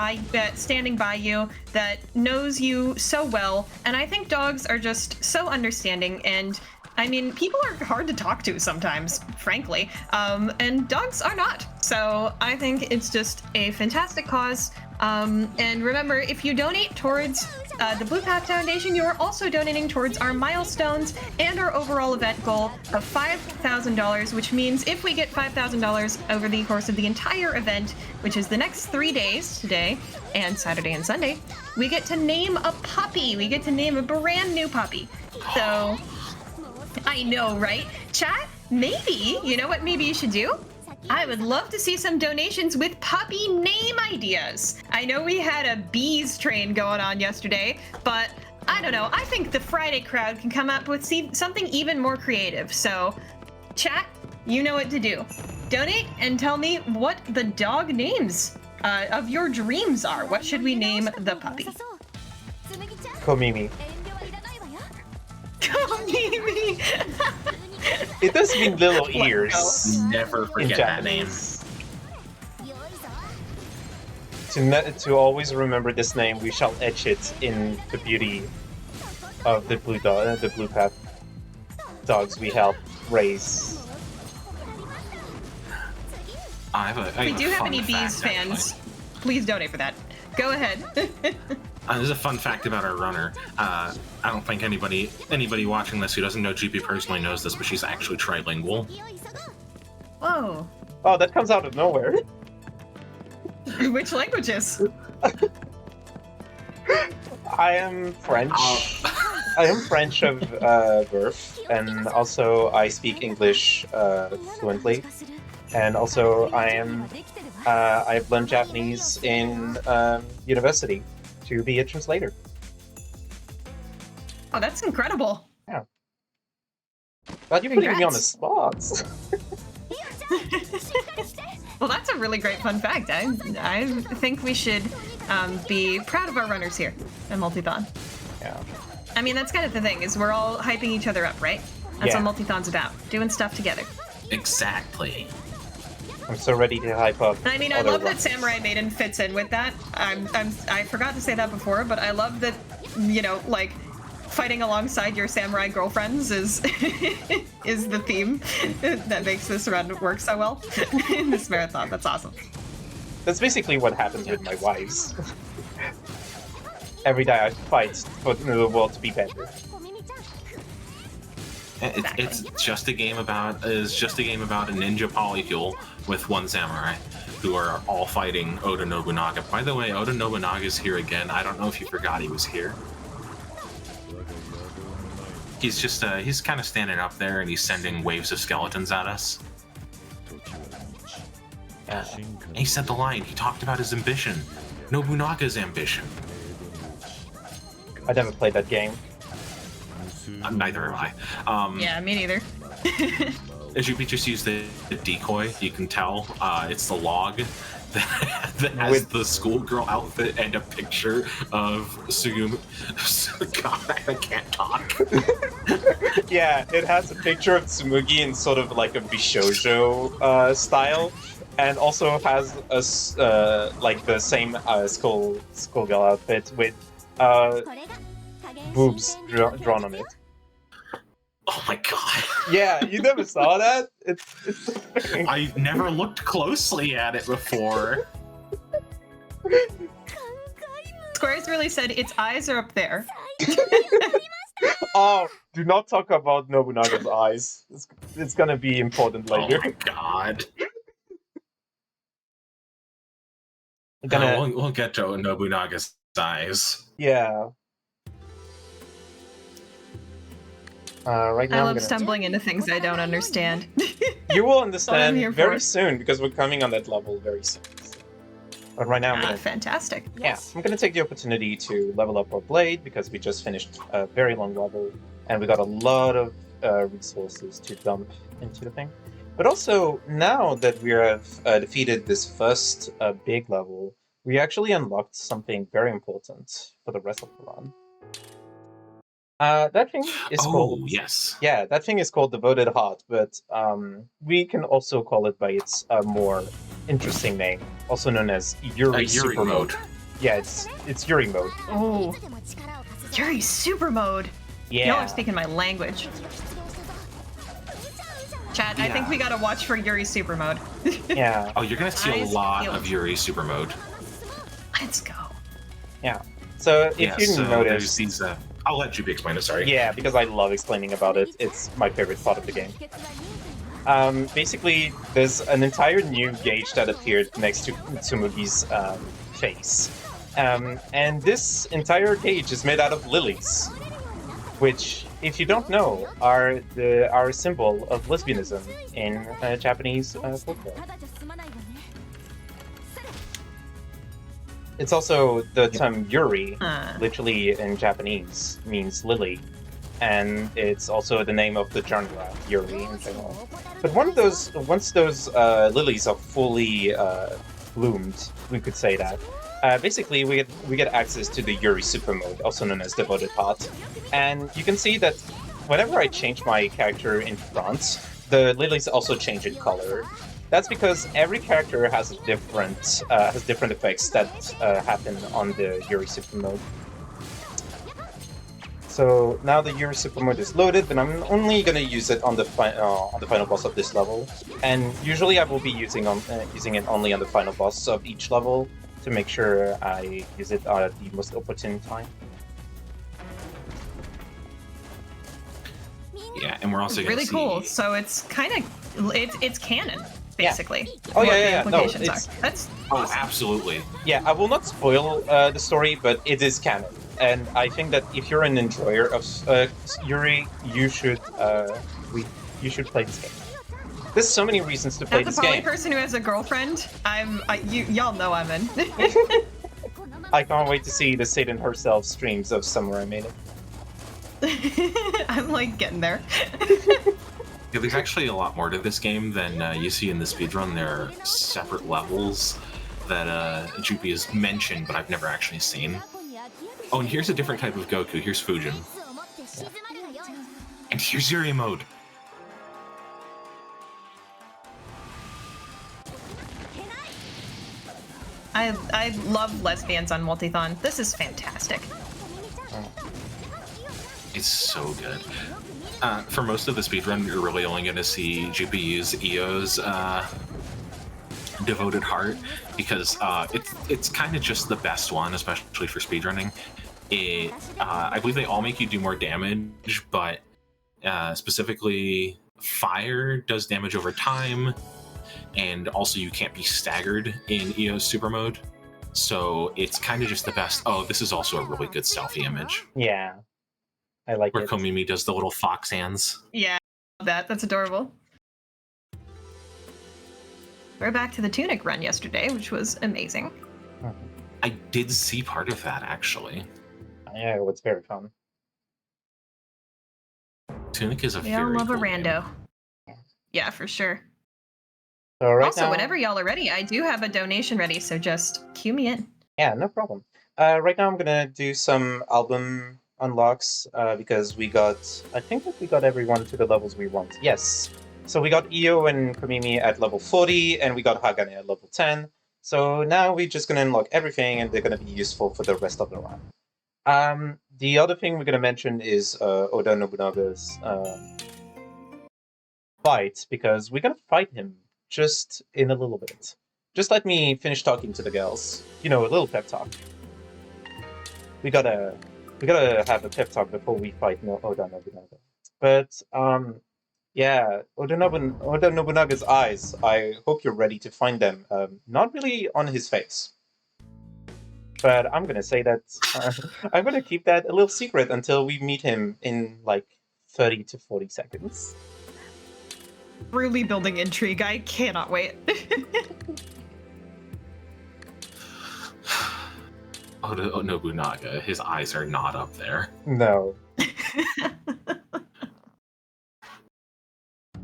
standing by you, that knows you so well. And I think dogs are just so understanding, and I mean, people are hard to talk to sometimes, frankly, and dogs are not. So I think it's just a fantastic cause. And remember, if you donate towards the Blue Path Foundation, you are also donating towards our milestones and our overall event goal of $5,000, which means if we get $5,000 over the course of the entire event, which is the next 3 days, today and Saturday and Sunday, we get to name a puppy. We get to name a brand new puppy. So I know, right? Chat, maybe, you know what maybe you should do? I would love to see some donations with puppy name ideas. I know we had a bees train going on yesterday, but I don't know. I think the Friday crowd can come up with something even more creative. So, chat, you know what to do. Donate and tell me what the dog names of your dreams are. What should we name the puppy? Komimi. Komimi. It does mean little ears. Never forget that name. To always remember this name, we shall etch it in the beauty of the Blue Path dogs we help raise. If we do have any bees fans, please donate for that. Go ahead. There's a fun fact about our runner. I don't think anybody watching this who doesn't know Jupi personally knows this, but she's actually trilingual. Whoa. Oh, that comes out of nowhere. Which languages? I am French. I am French of birth, and also I speak English fluently. And also I've learned Japanese in university to be a translator. Oh, that's incredible. Yeah. Glad you put me on the spot. Well, that's a really great fun fact. I think we should be proud of our runners here at Multithon. Yeah. I mean, that's kind of the thing, is we're all hyping each other up, right? That's Yeah. what Multithon's about, doing stuff together. Exactly. I'm so ready to hype up. I mean, I other love that runs. Samurai Maiden fits in with that. I forgot to say that before, but I love that, you know, like, fighting alongside your samurai girlfriends is is the theme that makes this run work so well in this marathon. That's awesome. That's basically what happens with my wives. Every day I fight for the world to be better. It's just a game about a ninja polycule with one samurai who are all fighting Oda Nobunaga. By the way, Oda Nobunaga's here again. I don't know if you forgot he was here. He's just he's kind of standing up there and he's sending waves of skeletons at us. And he said the line. He talked about his ambition, Nobunaga's ambition. I never played that game. Neither have I. Yeah, me neither. As you just use the decoy, you can tell it's the log that has the schoolgirl outfit and a picture of Sugumi. God, I can't talk. Yeah, it has a picture of Tsumugi in sort of like a Bishoujo style, and also has a like the same schoolgirl outfit with boobs drawn on it. Oh my god. Yeah, you never saw that? It's I never looked closely at it before. Squares really said its eyes are up there. Oh, do not talk about Nobunaga's eyes. It's gonna be important later. Oh my god. Gonna... we'll get to Nobunaga's eyes. Yeah. Right now I love stumbling into things I don't understand. You will here understand very for. soon because we're coming on that level very soon. But right now I'm gonna Fantastic. I'm gonna take the opportunity to level up our blade because we just finished a very long level and we got a lot of resources to dump into the thing. But also now that we have defeated this first big level, we actually unlocked something very important for the rest of the run. That thing is called... Oh, yes. Yeah, that thing is called Devoted Heart, but we can also call it by its more interesting name, also known as Yuri Super Mode. Yeah, it's Yuri Mode. Oh, Yuri Super Mode. Yeah. Y'all are speaking my language. Chat, I think we gotta watch for Yuri Super Mode. Yeah. Oh, you're gonna see a lot of Yuri Super Mode. Let's go. Yeah. So if you didn't notice... These, I'll let Jupi explain it, sorry. Yeah, because I love explaining about it. It's my favorite part of the game. Basically, there's an entire new gauge that appeared next to Tsumugi's face. And this entire gauge is made out of lilies, which, if you don't know, are a symbol of lesbianism in Japanese folklore. It's also the term Yuri, literally in Japanese, means lily, and it's also the name of the genre, Yuri in general. But once those lilies are fully bloomed, we could say that. Basically, we get access to the Yuri Super Mode, also known as Devoted Heart, and you can see that whenever I change my character in front, the lilies also change in color. That's because every character has different effects that happen on the Yuri Super Mode. So now the Yuri Super Mode is loaded, but I'm only going to use it on the final boss of this level. And usually I will be using it only on the final boss of each level to make sure I use it at the most opportune time. Yeah, and we're also going to really see... cool. So it's kind of it's canon. Basically. Yeah. Oh yeah. No, it's... That's awesome. Oh, absolutely. Yeah, I will not spoil the story, but it is canon. And I think that if you're an enjoyer of Yuri, you should play this game. There's so many reasons to play this game. As a poly person who has a girlfriend, y'all know I'm in. I can't wait to see the Satan herself streams of Samurai Maiden. I'm like getting there. Yeah, there's actually a lot more to this game than you see in the speedrun. There are separate levels that Jupi has mentioned, but I've never actually seen. Oh, and here's a different type of Goku. Here's Fujin. Yeah. And here's Yuri Mode. I love lesbians on Multithon. This is fantastic. It's so good. For most of the speedrun, you're really only going to see Jupi use EO's Devoted Heart, because it's kind of just the best one, especially for speedrunning. I believe they all make you do more damage, but specifically Fire does damage over time, and also you can't be staggered in EO's super mode. So it's kind of just the best. Oh, this is also a really good selfie image. Yeah, I like where it. Komimi does the little fox hands. Yeah, I love that. That's adorable. We're back to the Tunic run yesterday, which was amazing. I did see part of that, actually. Yeah, it was very fun. Tunic is a We very all love cool a rando. game. Yeah, for sure. So right Also, now, whenever y'all are ready, I do have a donation ready, so just cue me in. yeah, no problem. Right now I'm gonna do some album unlocks because I think that we got everyone to the levels we want. Yes. So we got Io and Komimi at level 40, and we got Hagane at level 10. So now we're just gonna unlock everything, and they're gonna be useful for the rest of the run. The other thing we're gonna mention is Oda Nobunaga's fight, because we're gonna fight him just in a little bit. Just let me finish talking to the girls. You know, a little pep talk. We gotta have a pep talk before we fight Oda Nobunaga. But yeah, Oda Nobunaga's eyes. I hope you're ready to find them. Not really on his face, but I'm gonna say that I'm gonna keep that a little secret until we meet him in like 30 to 40 seconds. Truly building intrigue. I cannot wait. Oda Nobunaga, his eyes are not up there. No.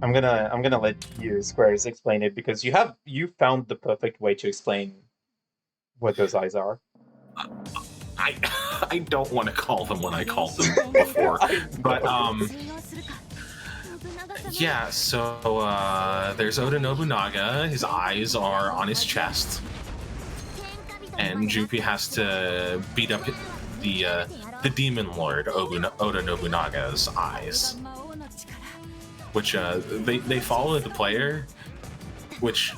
I'm gonna let you, Squares, explain it, because you found the perfect way to explain what those eyes are. I don't want to call them what I called them before, but yeah. So there's Oda Nobunaga. His eyes are on his chest, and Jupi has to beat up the demon lord Oda Nobunaga's eyes, which they follow the player, which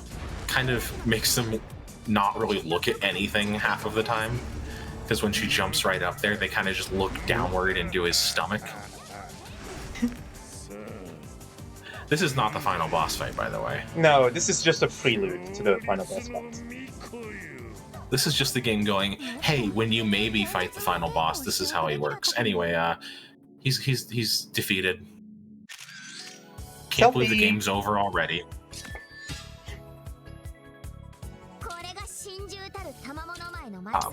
kind of makes them not really look at anything half of the time, because when she jumps right up there, they kind of just look downward into his stomach. This is not the final boss fight, by the way. No, this is just a prelude to the final boss fight. This is just the game going, hey, when you maybe fight the final boss, this is how he works. Anyway, he's defeated. Can't believe the game's over already.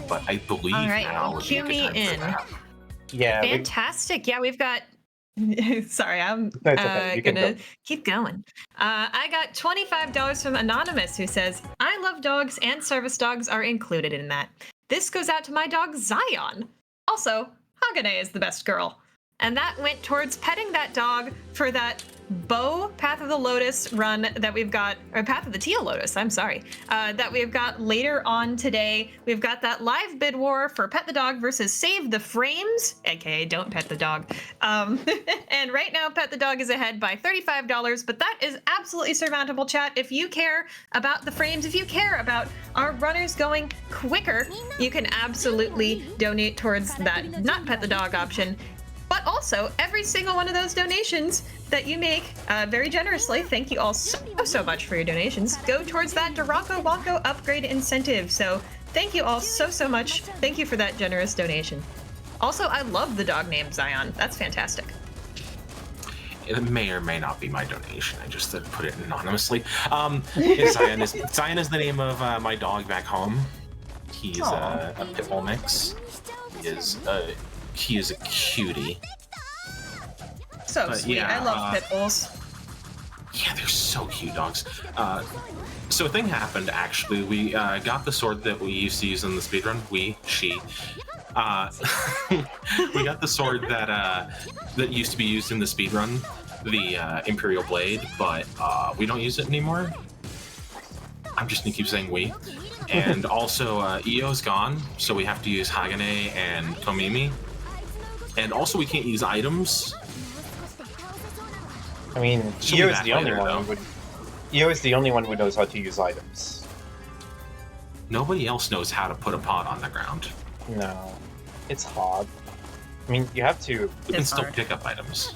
But I believe now would be a good time for that. Yeah. Fantastic. Yeah, we've got. Sorry, I'm okay. gonna keep going. I got $25 from Anonymous, who says, I love dogs and service dogs are included in that. This goes out to my dog Zion. Also, Hagane is the best girl. And that went towards petting that dog for that Bow Path of the Lotus run that we've got, or Path of the Teal Lotus, I'm sorry, that we've got later on today. We've got that live bid war for Pet the Dog versus Save the Frames, aka Don't Pet the Dog. And right now, Pet the Dog is ahead by $35, but that is absolutely surmountable, chat. If you care about the frames, if you care about our runners going quicker, you can absolutely donate towards that Not Pet the Dog option. But also, every single one of those donations that you make very generously, thank you all so much for your donations, go towards that Dorako Wonko upgrade incentive. So thank you all so much. Thank you for that generous donation. Also, I love the dog name Zion. That's fantastic. It may or may not be my donation. I just put it anonymously. Zion is the name of my dog back home. He's a pit bull mix. He is a cutie. So but sweet. Yeah, I love pit bulls. Yeah, they're so cute dogs. So a thing happened, actually. We got the sword that we used to use in the speedrun. She. We got the sword that used to be used in the speedrun, the Imperial Blade, but we don't use it anymore. I'm just gonna keep saying we. And also, Io's gone, so we have to use Hagane and Komimi. And also, we can't use items. I mean, She'll be Io is back the only later, one though. Io is the only one who knows how to use items. Nobody else knows how to put a pot on the ground. No, it's hard. I mean, you have to You can It's still hard. pick up items.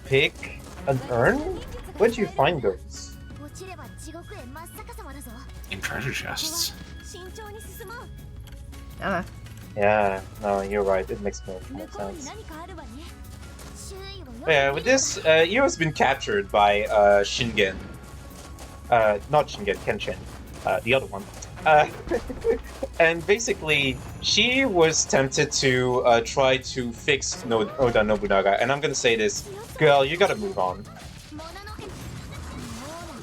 pick an urn. Where'd you find those? In treasure chests. Yeah, no, you're right. It makes more sense. Yeah, with this, Io's been captured by Shingen. Not Shingen, Kenshin. The other one. And basically, she was tempted to try to fix Oda Nobunaga. And I'm gonna say this, girl, you gotta move on.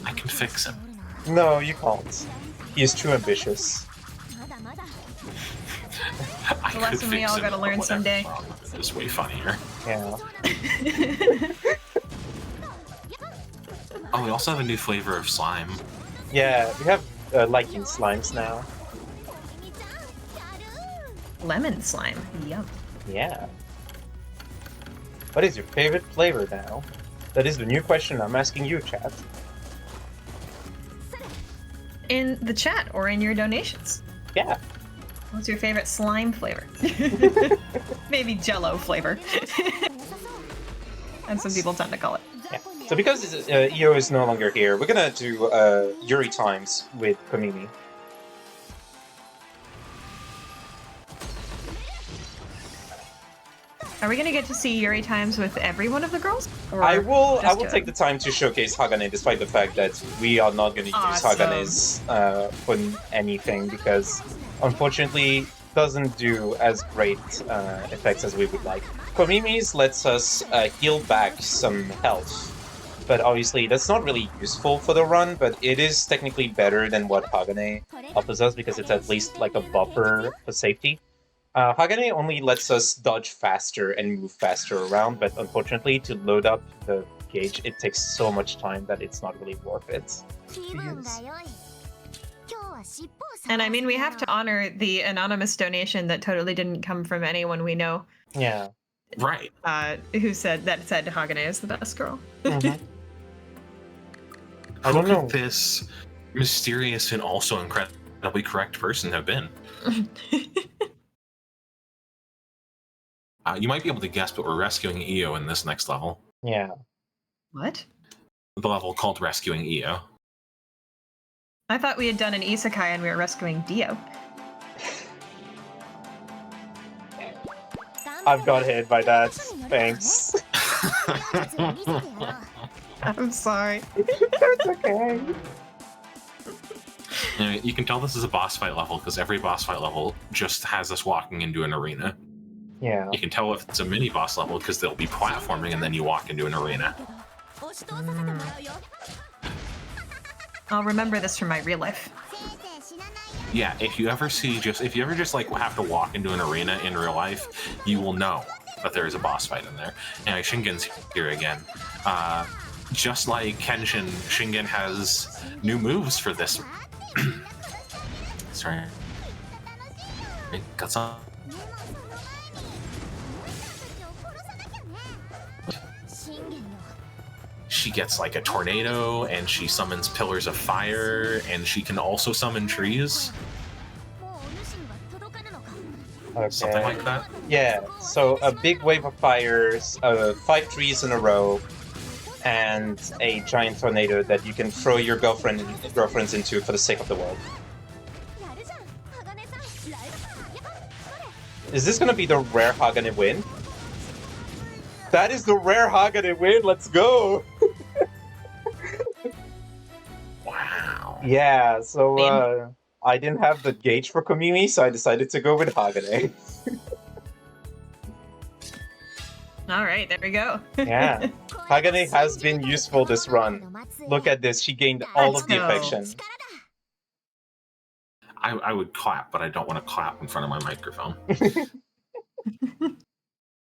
I can fix him. No, you can't. He is too ambitious. I The lesson we all gotta learn someday. It's way funnier. Yeah. Oh, we also have a new flavor of slime. Yeah, we have liking slimes now. Lemon slime. Yum. Yeah. What is your favorite flavor now? That is the new question I'm asking you, chat. In the chat or in your donations. Yeah. What's your favorite slime flavor? Maybe Jello flavor. As some people tend to call it. Yeah. So because Io is no longer here, we're gonna do Yuri times with Komimi. Are we gonna get to see Yuri times with every one of the girls? Or I will just take the time to showcase Hagane, despite the fact that we are not going to use Awesome. Hagane's for anything, because unfortunately doesn't do as great effects as we would like. Komimi's lets us heal back some health, but obviously that's not really useful for the run, but it is technically better than what Hagane offers us, because it's at least like a buffer for safety. Hagane only lets us dodge faster and move faster around, but unfortunately, to load up the gauge, it takes so much time that it's not really worth it to use. And I mean, we have to honor the anonymous donation that totally didn't come from anyone we know. Yeah. Right. Who said Hagane is the best girl. Mhm. I Who don't could know. this mysterious and also incredibly correct person have been? You might be able to guess, but we're rescuing Io in this next level. Yeah. What? The level called Rescuing Io. I thought we had done an isekai and we were rescuing Dio. I've got hit by that. Thanks. I'm sorry. It's okay. Anyway, you can tell this is a boss fight level because every boss fight level just has us walking into an arena. Yeah. You can tell if it's a mini boss level because they'll be platforming and then you walk into an arena. I'll remember this from my real life. Yeah, if you ever just like have to walk into an arena in real life, you will know that there is a boss fight in there. Anyway, Shingen's here again. Just like Kenshin, Shingen has new moves for this. Sorry. Got some. She gets like a tornado, and she summons pillars of fire, and she can also summon trees. Okay. Something like that. Yeah, so a big wave of fires, 5 trees in a row, and a giant tornado that you can throw your girlfriends into for the sake of the world. Is this gonna be the rare Hagane win? That is the rare Hagane win, let's go! Wow. Yeah, so I didn't have the gauge for Komimi, so I decided to go with Hagane. All right, there we go. Yeah. Hagane has been useful this run. Look at this, she gained all Let's of the go. affection. I would clap, but I don't want to clap in front of my microphone.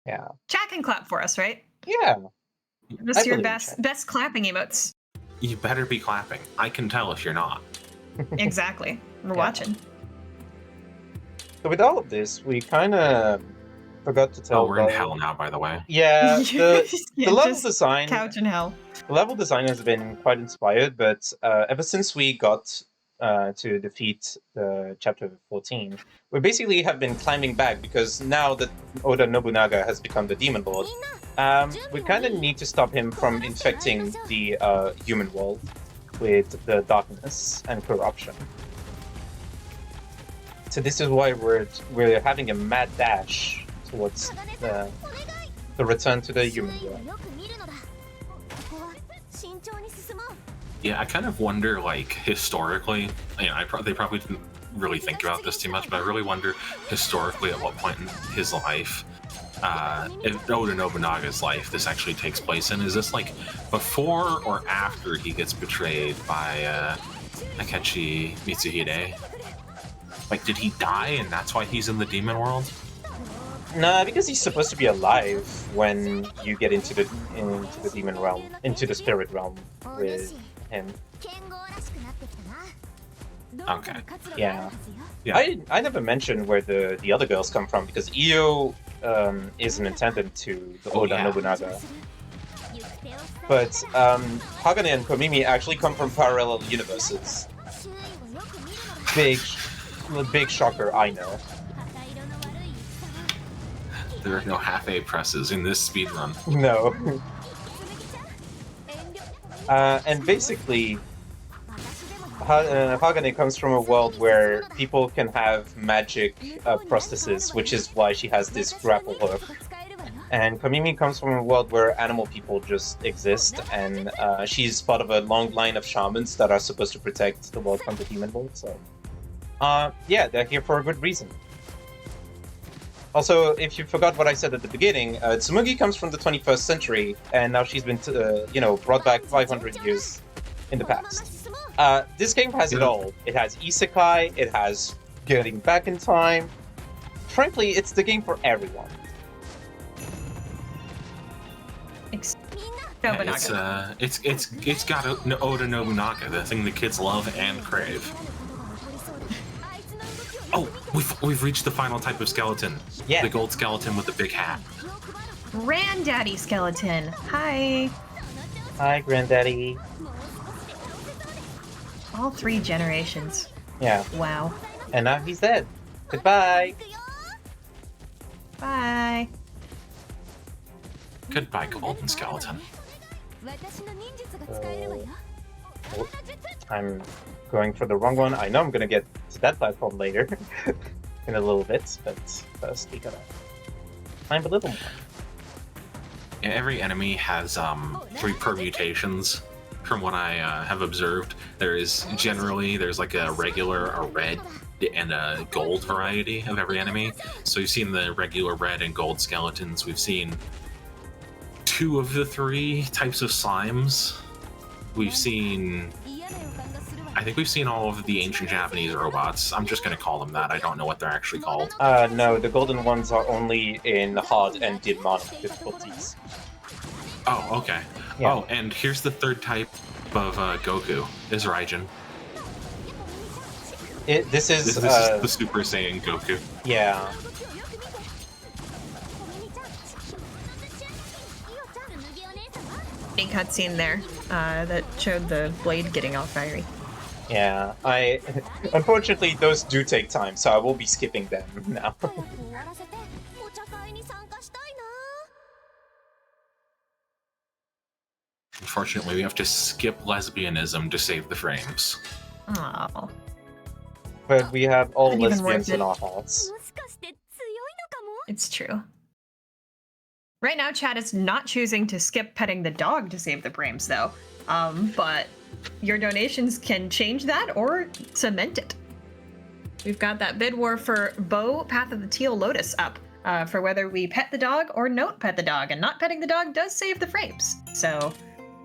Yeah. Chat can clap for us, right? Yeah. Just your believe best clapping emotes. You better be clapping. I can tell if you're not. Exactly. We're Yeah. watching. So with all of this, we kind of forgot to tell. Oh, we're in hell now, by the way. Yeah, the Yeah, level just design. couch in hell. The level design has been quite inspired, but ever since we got to defeat the chapter 14, we basically have been climbing back because now that Oda Nobunaga has become the Demon Lord, we kind of need to stop him from infecting the human world with the darkness and corruption. So this is why we're having a mad dash towards the return to the human world. Yeah, I kind of wonder, like, historically, they probably didn't really think about this too much, but I really wonder, historically, at what point in his life, if Oda Nobunaga's life, this actually takes place in. Is this, like, before or after he gets betrayed by Akechi Mitsuhide? Like, did he die and that's why he's in the demon world? Nah, because he's supposed to be alive when you get into the demon realm, into the spirit realm with him. Okay. Yeah. Yeah. I never mentioned where the other girls come from because Io is an attendant to the Oda Nobunaga. But Hagane and Komimi actually come from parallel universes. Big shocker, I know. There are no half-A presses in this speedrun. No. And basically, Hagane comes from a world where people can have magic prostheses, which is why she has this grapple hook. And Komimi comes from a world where animal people just exist, and she's part of a long line of shamans that are supposed to protect the world from the demon world, so... yeah, they're here for a good reason. Also, if you forgot what I said at the beginning, Tsumugi comes from the 21st century, and now she's been, brought back 500 years in the past. This game has it all. It has isekai, it has getting back in time. Frankly, it's the game for everyone. Nobunaga. It's got Oda Nobunaga, the thing the kids love and crave. Oh, we've reached the final type of skeleton. Yeah. The gold skeleton with the big hat. Granddaddy skeleton. Hi. Hi, Granddaddy. All 3 generations. Yeah. Wow. And now he's dead. Goodbye. Bye. Goodbye, golden skeleton. I'm going for the wrong one. I know I'm gonna get to that platform later in a little bit, but first we gotta climb a little more. Yeah, every enemy has 3 permutations. From what I have observed, there's like a regular, a red, and a gold variety of every enemy. So you've seen the regular red and gold skeletons. We've seen 2 of the 3 types of slimes. I think we've seen all of the ancient Japanese robots. I'm just going to call them that. I don't know what they're actually called. No, the golden ones are only in hard and demonic difficulties. Oh, okay. Yeah. Oh, and here's the 3rd type of Goku, is Raijin. This is the Super Saiyan Goku. Yeah. A cutscene there that showed the blade getting all fiery. Yeah, unfortunately those do take time, so I will be skipping them now. Unfortunately, we have to skip lesbianism to save the frames. Oh. But we have all Not even lesbians worth in it. our hearts. It's true. Right now, Chad is not choosing to skip petting the dog to save the frames, though. But your donations can change that or cement it. We've got that bid war for Bo Path of the Teal Lotus up for whether we pet the dog or don't pet the dog. And not petting the dog does save the frames. So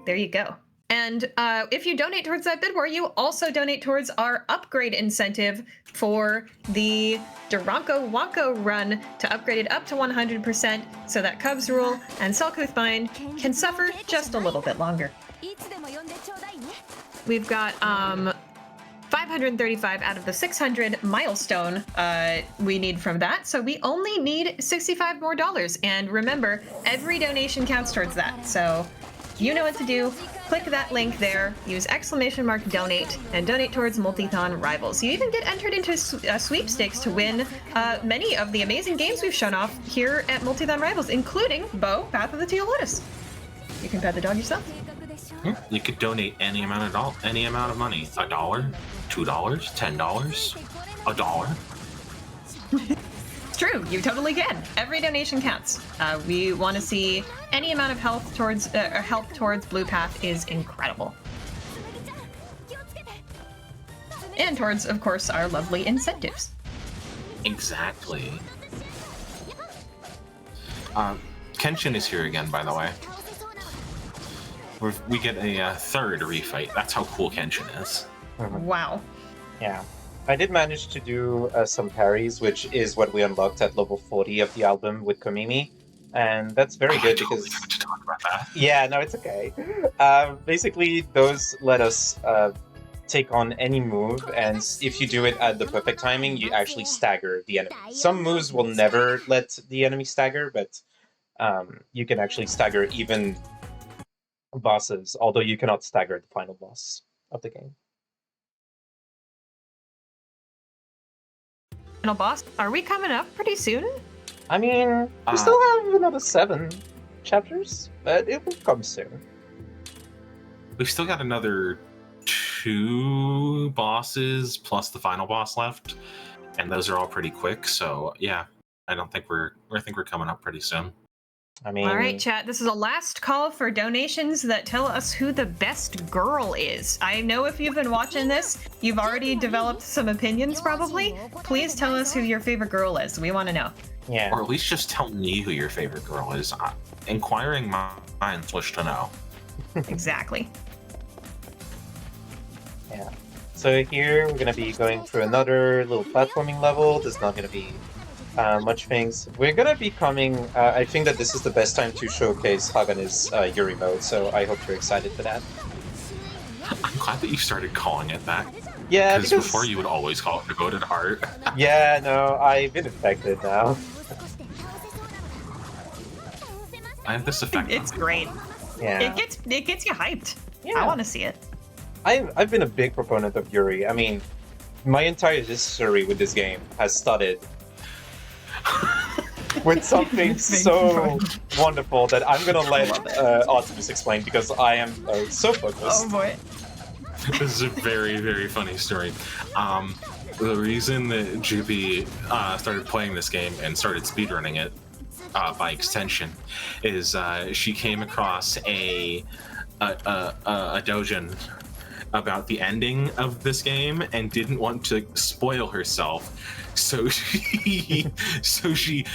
there you go. And if you donate towards that bid war, you also donate towards our upgrade incentive for the Duranko Wanko run to upgrade it up to 100% so that Cubs Rule and Selkooth Bind can suffer just a little bit longer. We've got 500 535 out of the 600 milestone we need from that. So we only need $65 more. And remember, every donation counts towards that. So you know what to do. Click that link there, use !donate, and donate towards Multithon Rivals. You even get entered into sweepstakes to win many of the amazing games we've shown off here at Multithon Rivals, including Bo, Path of the Teal Lotus. You can pet the dog yourself. You could donate any amount of money. $1, $2, $10, $1. It's true, you totally can. Every donation counts. We want to see any amount of help towards Blue Path is incredible. And towards, of course, our lovely incentives. Exactly. Kenshin is here again, by the way. We get a third refight. That's how cool Kenshin is. Wow. Yeah. I did manage to do some parries, which is what we unlocked at level 40 of the album with Komimi. And that's very good because... I have to talk about that. Yeah, no, it's okay. Basically, those let us take on any move, and if you do it at the perfect timing, you actually stagger the enemy. Some moves will never let the enemy stagger, but you can actually stagger even bosses, although you cannot stagger the final boss of the game. Final boss, are we coming up pretty soon? I mean, we still have another 7 chapters, but it will come soon. We've still got another 2 bosses plus the final boss left, and those are all pretty quick. So yeah, I think we're coming up pretty soon. I mean, all right, chat. This is a last call for donations that tell us who the best girl is. I know if you've been watching this, you've already developed some opinions, probably. Please tell us who your favorite girl is. We want to know. Yeah. Or at least just tell me who your favorite girl is. Inquiring minds wish to know. Exactly. Yeah. So here we're going to be going through another little platforming level. There's not going to be much things. We're going to be coming... I think that this is the best time to showcase Hagane's Yuri mode, so I hope you're excited for that. I'm glad that you started calling it that. Yeah, because before you would always call it Devoted Heart. Yeah, no, I've been affected now. I have this effect. It's great. Yeah. It gets you hyped. Yeah. I want to see it. I've been a big proponent of Yuri. I mean, my entire history with this game has started with something so wonderful that I'm gonna let Optimus explain because I am so focused. Oh boy. This is a very, very funny story. The reason that Jupi started playing this game and started speedrunning it by extension is she came across a doujin about the ending of this game and didn't want to spoil herself, so she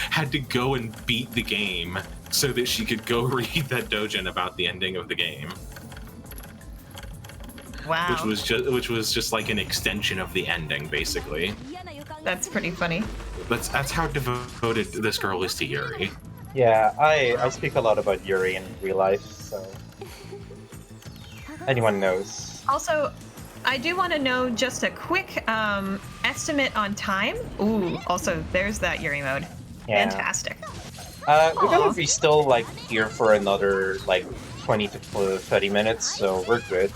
had to go and beat the game so that she could go read that doujin about the ending of the game. Wow. Which was just like an extension of the ending, basically. That's pretty funny. That's how devoted this girl is to Yuri. Yeah, I speak a lot about Yuri in real life, so anyone knows. Also, I do want to know just a quick estimate on time. Ooh, also, there's that Yuri mode. Yeah. Fantastic. We're gonna be still like here for another like 20 to 30 minutes, so we're good.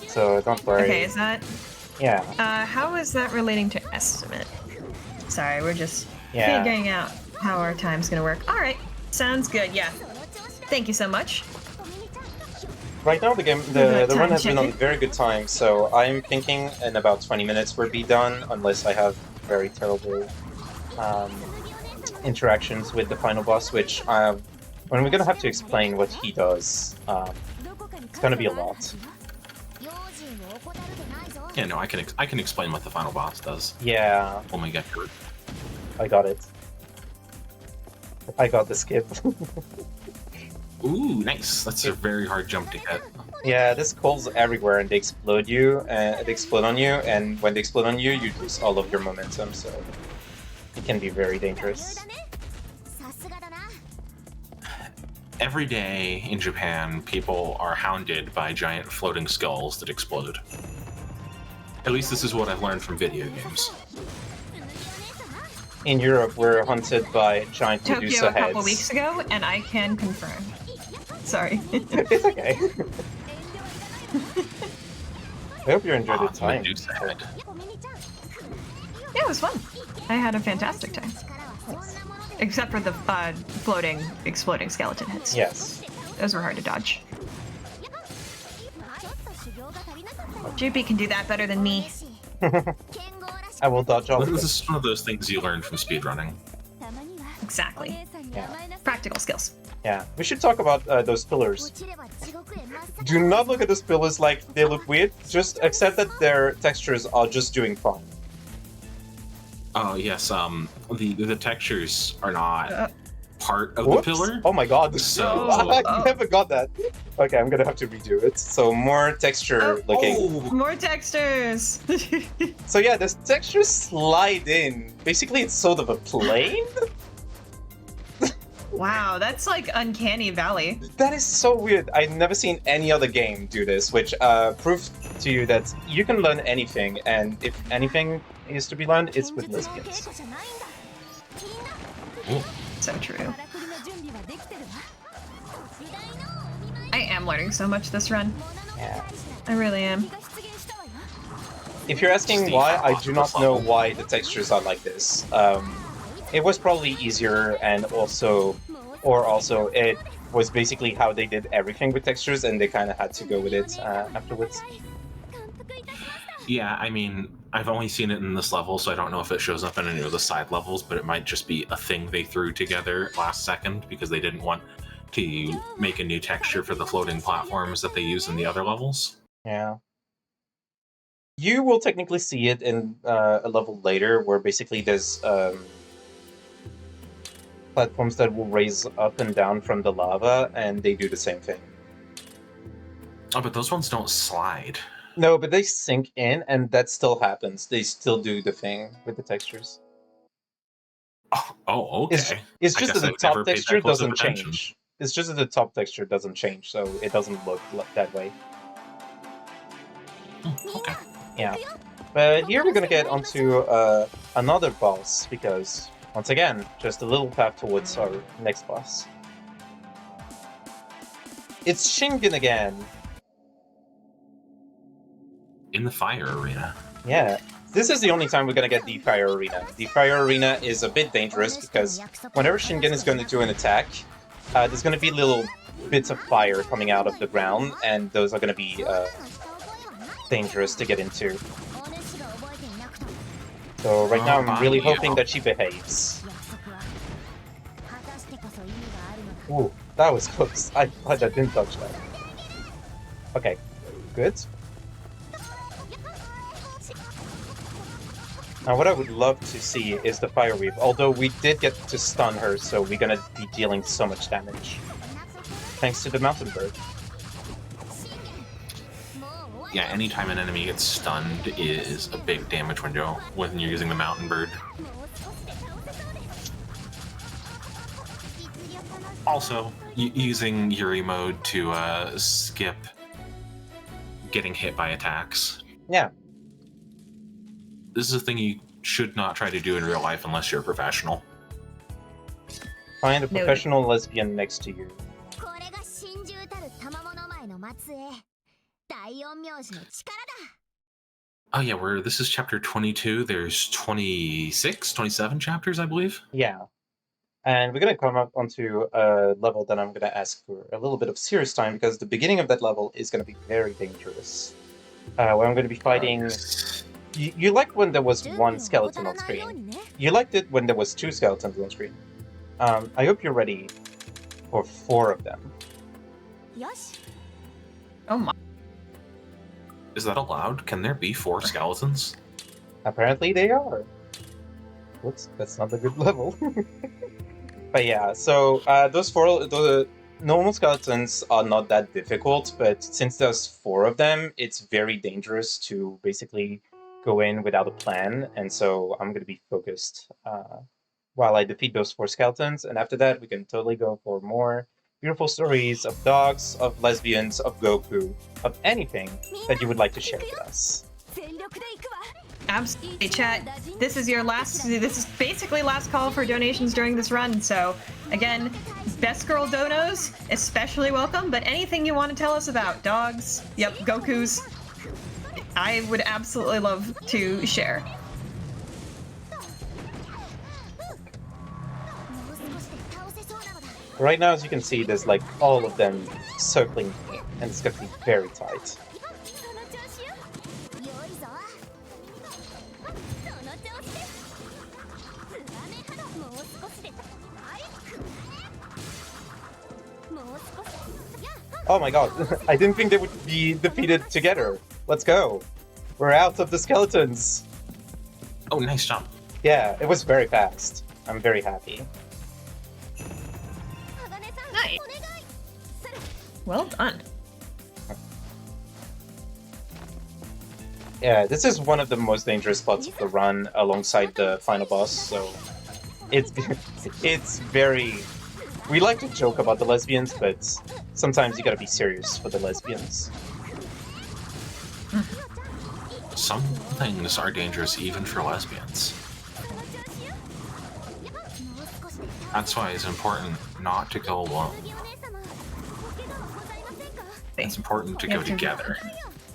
So don't worry. Okay, is that... Yeah. How is that relating to estimate? Sorry, we're just Yeah. figuring out how our time's gonna work. All right, sounds good. Yeah. Thank you so much. Right now the run has been on very good time, so I'm thinking in about 20 minutes we'll be done, unless I have very terrible interactions with the final boss, which when we're gonna have to explain what he does, it's gonna be a lot. Yeah, no, I can explain what the final boss does. Yeah. When we get to it. I got it. I got the skip. Ooh, nice. That's a very hard jump to get. Yeah, this calls everywhere and they explode you, they explode on you, and when they explode on you, you lose all of your momentum, so it can be very dangerous. every day in Japan, people are hounded by giant floating skulls that explode. At least this is what I've learned from video games. In Europe, we're hunted by giant Tokyo Medusa a couple heads. weeks ago, and I can confirm. Sorry. It's okay. I hope you enjoyed the time. Medusa head. Yeah, it was fun. I had a fantastic time. Except for the floating, exploding skeleton heads. Yes. Those were hard to dodge. Jupi can do that better than me. I will dodge all of This them. is one of those things you learn from speedrunning. Exactly. Yeah. Practical skills. Yeah. We should talk about those pillars. Do not look at those pillars like they look weird. Just accept that their textures are just doing fine. Oh yes, the textures are not part of Whoops. the pillar. Oh my god. So- I never got that. Okay, I'm gonna have to redo it. So more texture looking. More textures. So yeah, the textures slide in. Basically, it's sort of a plane. Wow, that's like Uncanny Valley. That is so weird. I've never seen any other game do this, which proves to you that you can learn anything, and if anything is to be learned, it's with lesbians. Ooh. So true. I am learning so much this run. Yeah. I really am. If you're asking why, I do not know why the textures are like this. It was probably easier, and also it was basically how they did everything with textures, and they kind of had to go with it afterwards. Yeah, I mean, I've only seen it in this level, so I don't know if it shows up in any of the side levels, but it might just be a thing they threw together last second because they didn't want to make a new texture for the floating platforms that they use in the other levels. Yeah. You will technically see it in a level later, where basically there's platforms that will raise up and down from the lava, and they do the same thing. Oh, but those ones don't slide. No, but they sink in, and that still happens. They still do the thing with the textures. Oh, okay. It's I just guess that the I've never top paid texture that close of doesn't attention. change. It's just that the top texture doesn't change, so it doesn't look that way. Okay. Yeah. But here we're gonna get onto another boss, because, once again, just a little path towards our next boss. It's Shingen again! In the fire arena. Yeah. This is the only time we're gonna get the Fire Arena. The Fire Arena is a bit dangerous, because whenever Shingen is going to do an attack, there's gonna be little bits of fire coming out of the ground, and those are gonna be dangerous to get into. So right now I'm really hoping that she behaves. Ooh, that was close. I thought I didn't touch that. Okay, good. Now what I would love to see is the Fire Weave, although we did get to stun her, so we're gonna be dealing so much damage. Thanks to the Mountain Bird. Yeah, anytime an enemy gets stunned is a big damage window when you're using the Mountain Bird. Also, using Yuri mode to skip getting hit by attacks. Yeah. This is a thing you should not try to do in real life unless you're a professional. Find a professional lesbian next to you. Oh yeah, this is chapter 22. There's 26, 27 chapters, I believe. Yeah. And we're going to come up onto a level that I'm going to ask for a little bit of serious time, because the beginning of that level is going to be very dangerous. Where I'm going to be fighting... You liked when there was one skeleton on screen. You liked it when there was two skeletons on screen. I hope you're ready for 4 of them. Oh my. Is that allowed? Can there be 4 skeletons? Apparently they are. Whoops, that's not a good level. But yeah, so the normal skeletons are not that difficult, but since there's 4 of them, it's very dangerous to basically go in without a plan, and so I'm going to be focused while I defeat those 4 skeletons, and after that we can totally go for more beautiful stories of dogs, of lesbians, of Goku, of anything that you would like to share with us. Absolutely, chat. This is basically last call for donations during this run. So again, best girl donos, especially welcome, but anything you want to tell us about dogs, yep, Gokus, I would absolutely love to share. Right now, as you can see, there's like all of them circling me, and it's gonna be very tight. Oh my god, I didn't think they would be defeated together. Let's go. We're out of the skeletons. Oh, nice jump. Yeah, it was very fast. I'm very happy. Nice. Well done. Yeah, this is one of the most dangerous spots of the run alongside the final boss, so it's very... We like to joke about the lesbians, but sometimes you gotta be serious for the lesbians. Some things are dangerous even for lesbians. That's why it's important not to go alone. It's important to go together.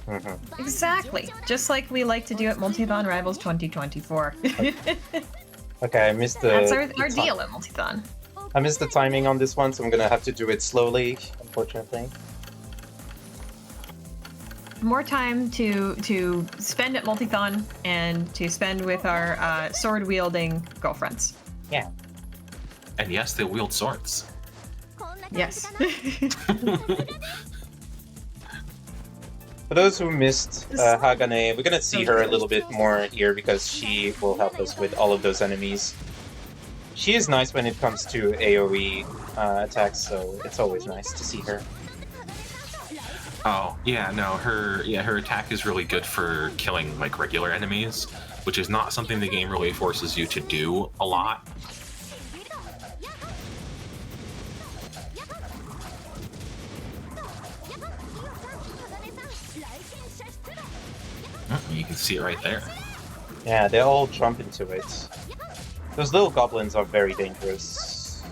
Mm-hmm. Exactly. Just like we like to do at Multithon Rivals 2024. Okay, I missed the... That's our deal at Multithon. I missed the timing on this one, so I'm gonna have to do it slowly, unfortunately. More time to spend at Multithon and to spend with our sword-wielding girlfriends. Yeah. And yes, they wield swords. Yes. For those who missed Hagane, we're gonna see her a little bit more here because she will help us with all of those enemies. She is nice when it comes to AoE attacks, so it's always nice to see her. Oh, yeah, no, her attack is really good for killing, like, regular enemies, which is not something the game really forces you to do a lot. You can see it right there. Yeah, they all jump into it. Those little goblins are very dangerous.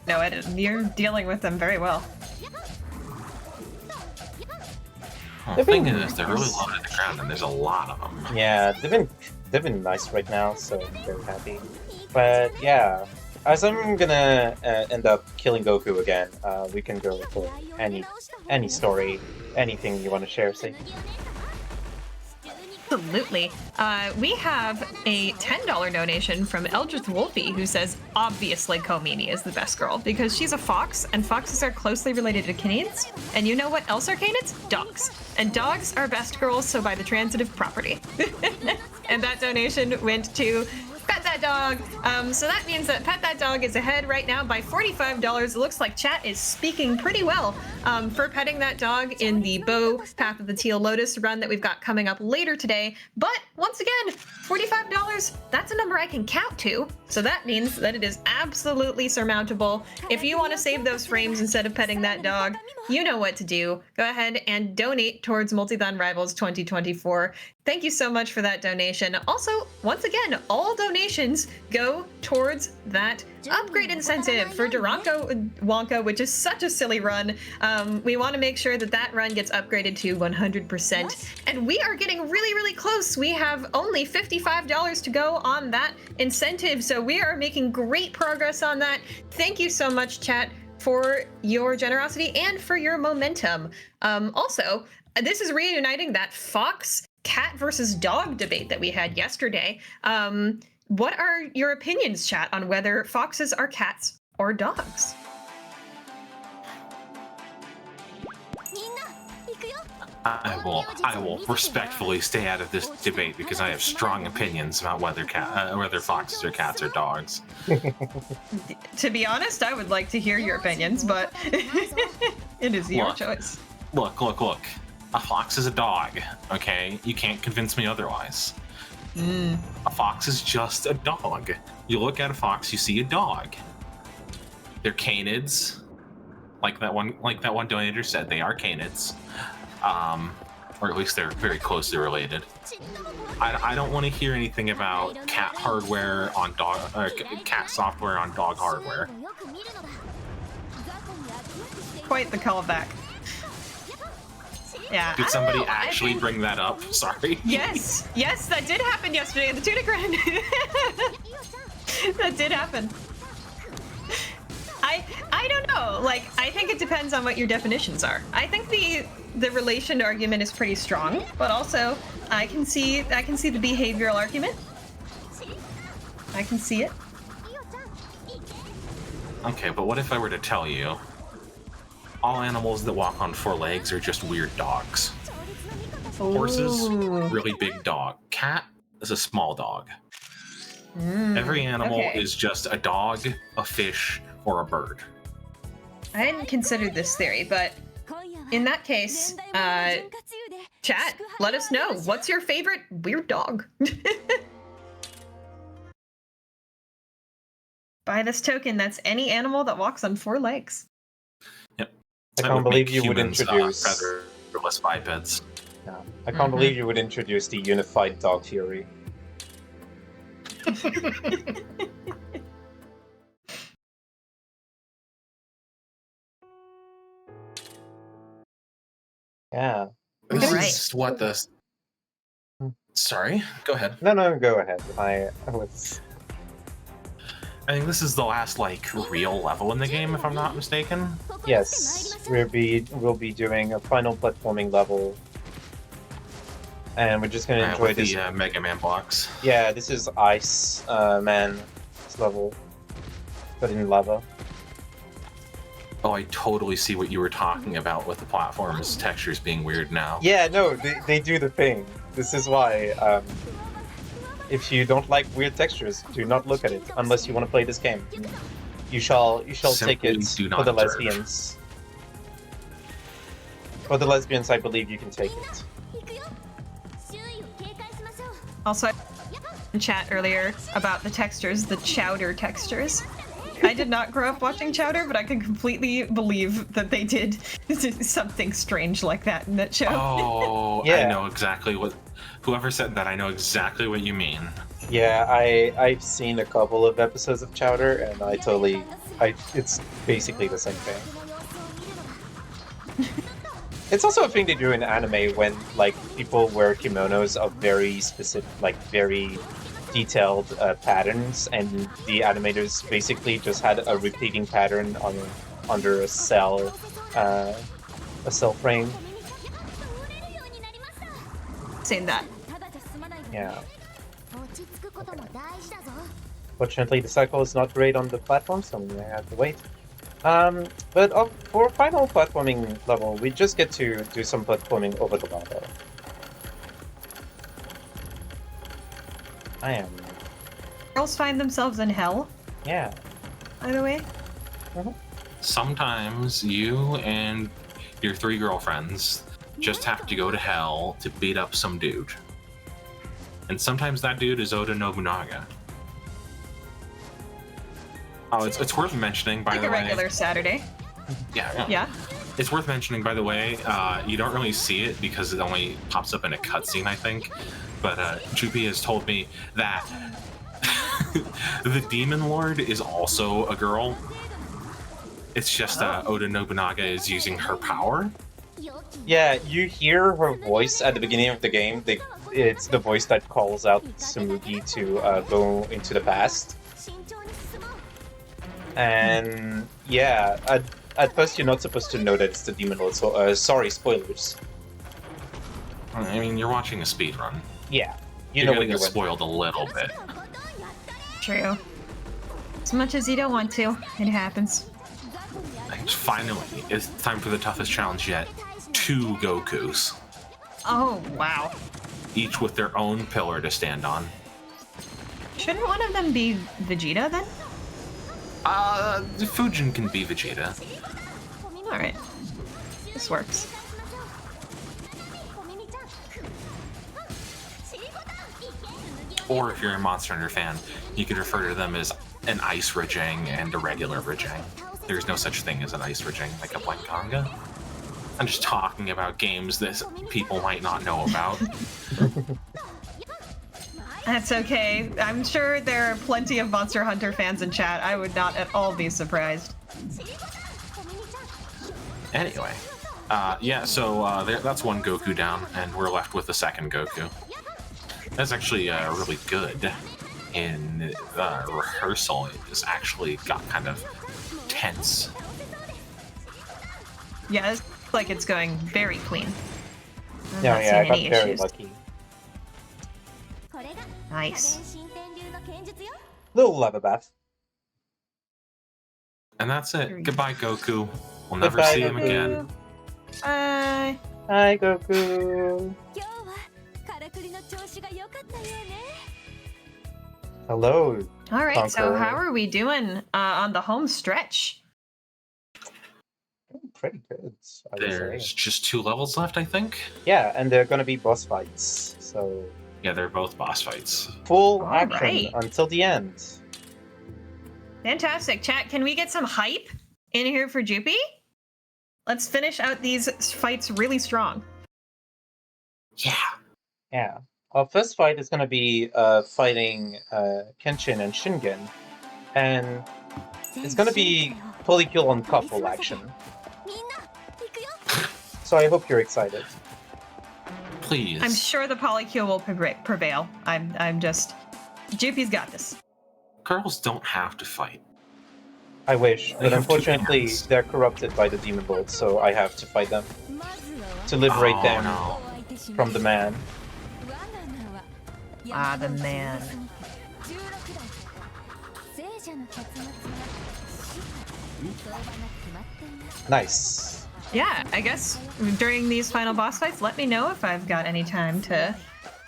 No, you're dealing with them very well. Well, the thing is, they're really low to the ground, and there's a lot of them. Yeah, they've been nice right now, so I'm very happy. But yeah, as I'm gonna end up killing Goku again, we can go for any story, anything you want to share, say. Absolutely. We have a $10 donation from Eldritch Wolfie who says, obviously Komimi is the best girl because she's a fox and foxes are closely related to canids. And you know what else are canids? Dogs. And dogs are best girls, so by the transitive property. And that donation went to Pet That Dog. So that means that Pet That Dog is ahead right now by $45. It looks like chat is speaking pretty well for petting that dog in the Bow Path of the Teal Lotus run that we've got coming up later today. But once again, $45, that's a number I can count to. So that means that it is absolutely surmountable. If you want to save those frames instead of petting that dog, you know what to do. Go ahead and donate towards Multithon Rivals 2024. Thank you so much for that donation. Also, once again, all donations go towards that upgrade incentive for Durango Wonka, which is such a silly run. We want to make sure that that run gets upgraded to 100%. And we are getting really, really close. We have only $55 to go on that incentive. So we are making great progress on that. Thank you so much, chat, for your generosity and for your momentum. Also, this is reuniting that fox cat versus dog debate that we had yesterday. What are your opinions, chat, on whether foxes are cats or dogs? I will respectfully stay out of this debate because I have strong opinions about whether foxes are cats or dogs. To be honest, I would like to hear your opinions, but it is your choice. Look. A fox is a dog, okay? You can't convince me otherwise. A fox is just a dog. You look at a fox, you see a dog. They're canids, like that one donator said. They are canids, or at least they're very closely related. I don't want to hear anything about cat hardware on dog, cat software on dog hardware. Quite the callback. Yeah. Did somebody actually bring that up? Sorry. Yes, that did happen yesterday in the Tunigran. That did happen. I don't know. Like, I think it depends on what your definitions are. I think the relation argument is pretty strong, but also I can see the behavioral argument. I can see it. Okay, but what if I were to tell you all animals that walk on 4 legs are just weird dogs? Horses, really big dog. Cat is a small dog. Every animal is just a dog, a fish, or a bird. I hadn't considered this theory, but in that case, chat, let us know. What's your favorite weird dog? By this token, that's any animal that walks on 4 legs. Yep. I can't believe you would introduce featherless bipeds. Yeah. I can't believe you would introduce the unified dog theory. Yeah. This Right. is what the... Sorry, go ahead. No, go ahead. I think this is the last, like, real level in the game, if I'm not mistaken. Yes, we'll be doing a final platforming level, and we're just gonna enjoy with this. The Mega Man blocks. Yeah, this is Ice Man level, but in lava. Oh, I totally see what you were talking about with the platforms textures being weird now. Yeah, no, they do the thing. This is why. If you don't like weird textures, do not look at it unless you want to play this game. You shall take it for the lesbians. For the lesbians, I believe you can take it. Also, in chat earlier about the textures, the chowder textures. I did not grow up watching Chowder, but I can completely believe that they did something strange like that in that show. Oh, yeah. I know exactly what... Whoever said that, I know exactly what you mean. Yeah, I've seen a couple of episodes of Chowder, and it's basically the same thing. It's also a thing they do in anime when, like, people wear kimonos of very specific, like, very detailed patterns, and the animators basically just had a repeating pattern under a cell frame. Seen that. Yeah. Fortunately, the cycle is not great on the platform, so we may have to wait. But for final platforming level, we just get to do some platforming over the lava. I am. Girls find themselves in hell, Yeah. by the way. Sometimes you and your 3 girlfriends just have to go to hell to beat up some dude. And sometimes that dude is Oda Nobunaga. Oh, it's worth mentioning, by the way. Like a regular Saturday. Yeah. It's worth mentioning, by the way, you don't really see it because it only pops up in a cutscene, I think. But Jupi has told me that the Demon Lord is also a girl. It's just Oda Nobunaga is using her power. Yeah, you hear her voice at the beginning of the game. It's the voice that calls out Tsumugi to go into the past. And yeah, at first you're not supposed to know that it's the Demon Lord, so sorry, spoilers. I mean, you're watching a speedrun. Yeah, You're gonna get spoiled a little bit. True. As much as you don't want to, it happens. And finally, it's time for the toughest challenge yet. 2 Gokus. Oh, wow. Each with their own pillar to stand on. Shouldn't one of them be Vegeta, then? Fujin can be Vegeta. Alright. This works. Or if you're a Monster Hunter fan, you could refer to them as an Ice Rajang and a regular Rajang. There's no such thing as an Ice Rajang like a Blankanga. I'm just talking about games that people might not know about. That's okay. I'm sure there are plenty of Monster Hunter fans in chat. I would not at all be surprised. Anyway, that's one Goku down, and we're left with the second Goku. That's actually really good. In rehearsal, it just actually got kind of tense. Yeah, it's like it's going very clean. Yeah, I got very lucky. Nice. Little lava bath. And that's it. Goodbye, Goku. We'll never Goodbye, see him Goku. again. Bye. Hi, Goku. Hello. All right, so Conqueror. how are we doing on the home stretch? Pretty good, I would There's say. just 2 levels left, I think. Yeah, and they're gonna be boss fights, so Yeah, they're both boss fights. full All action right. until the end. Fantastic. Chat, can we get some hype in here for Jupi? Let's finish out these fights really strong. Yeah. Yeah. Our first fight is gonna be fighting Kenshin and Shingen, and it's gonna be polykill on couple action. So I hope you're excited. Please. I'm sure the polycule will prevail. I'm just... Jupi's got this. Girls don't have to fight. I wish, They but have two unfortunately hands. they're corrupted by the demon lord, so I have to fight them to liberate them no. from the man. Ah, the man. Nice. Yeah, I guess during these final boss fights, let me know if I've got any time to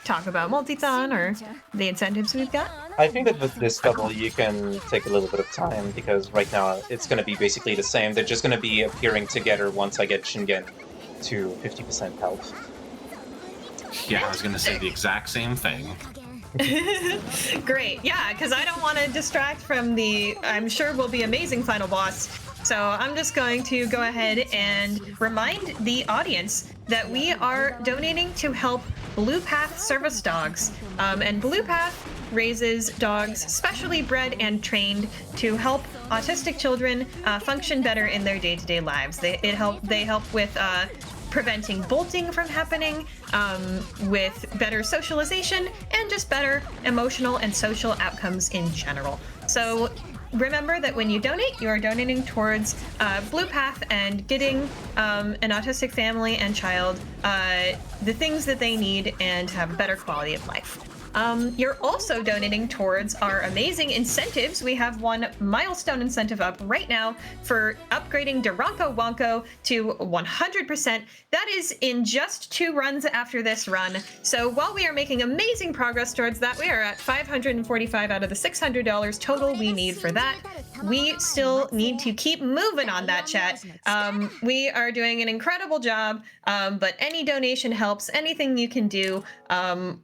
talk about Multithon or the incentives we've got. I think that with this double you can take a little bit of time, because right now it's going to be basically the same. They're just going to be appearing together once I get Shingen to 50% health. Yeah, I was gonna say the exact same thing. Great, yeah, because I don't want to distract from the, I'm sure will be amazing final boss. So I'm just going to go ahead and remind the audience that we are donating to help Blue Path service dogs. And Blue Path raises dogs specially bred and trained to help autistic children function better in their day-to-day lives. They help with preventing bolting from happening, with better socialization, and just better emotional and social outcomes in general. So remember that when you donate, you are donating towards Blue Path and getting an autistic family and child the things that they need and have a better quality of life. You're also donating towards our amazing incentives. We have one milestone incentive up right now for upgrading Duranko Wonko to 100%. That is in just 2 runs after this run. So while we are making amazing progress towards that, we are at $545 out of the $600 total we need for that. We still need to keep moving on that, chat. We are doing an incredible job, but any donation helps. Anything you can do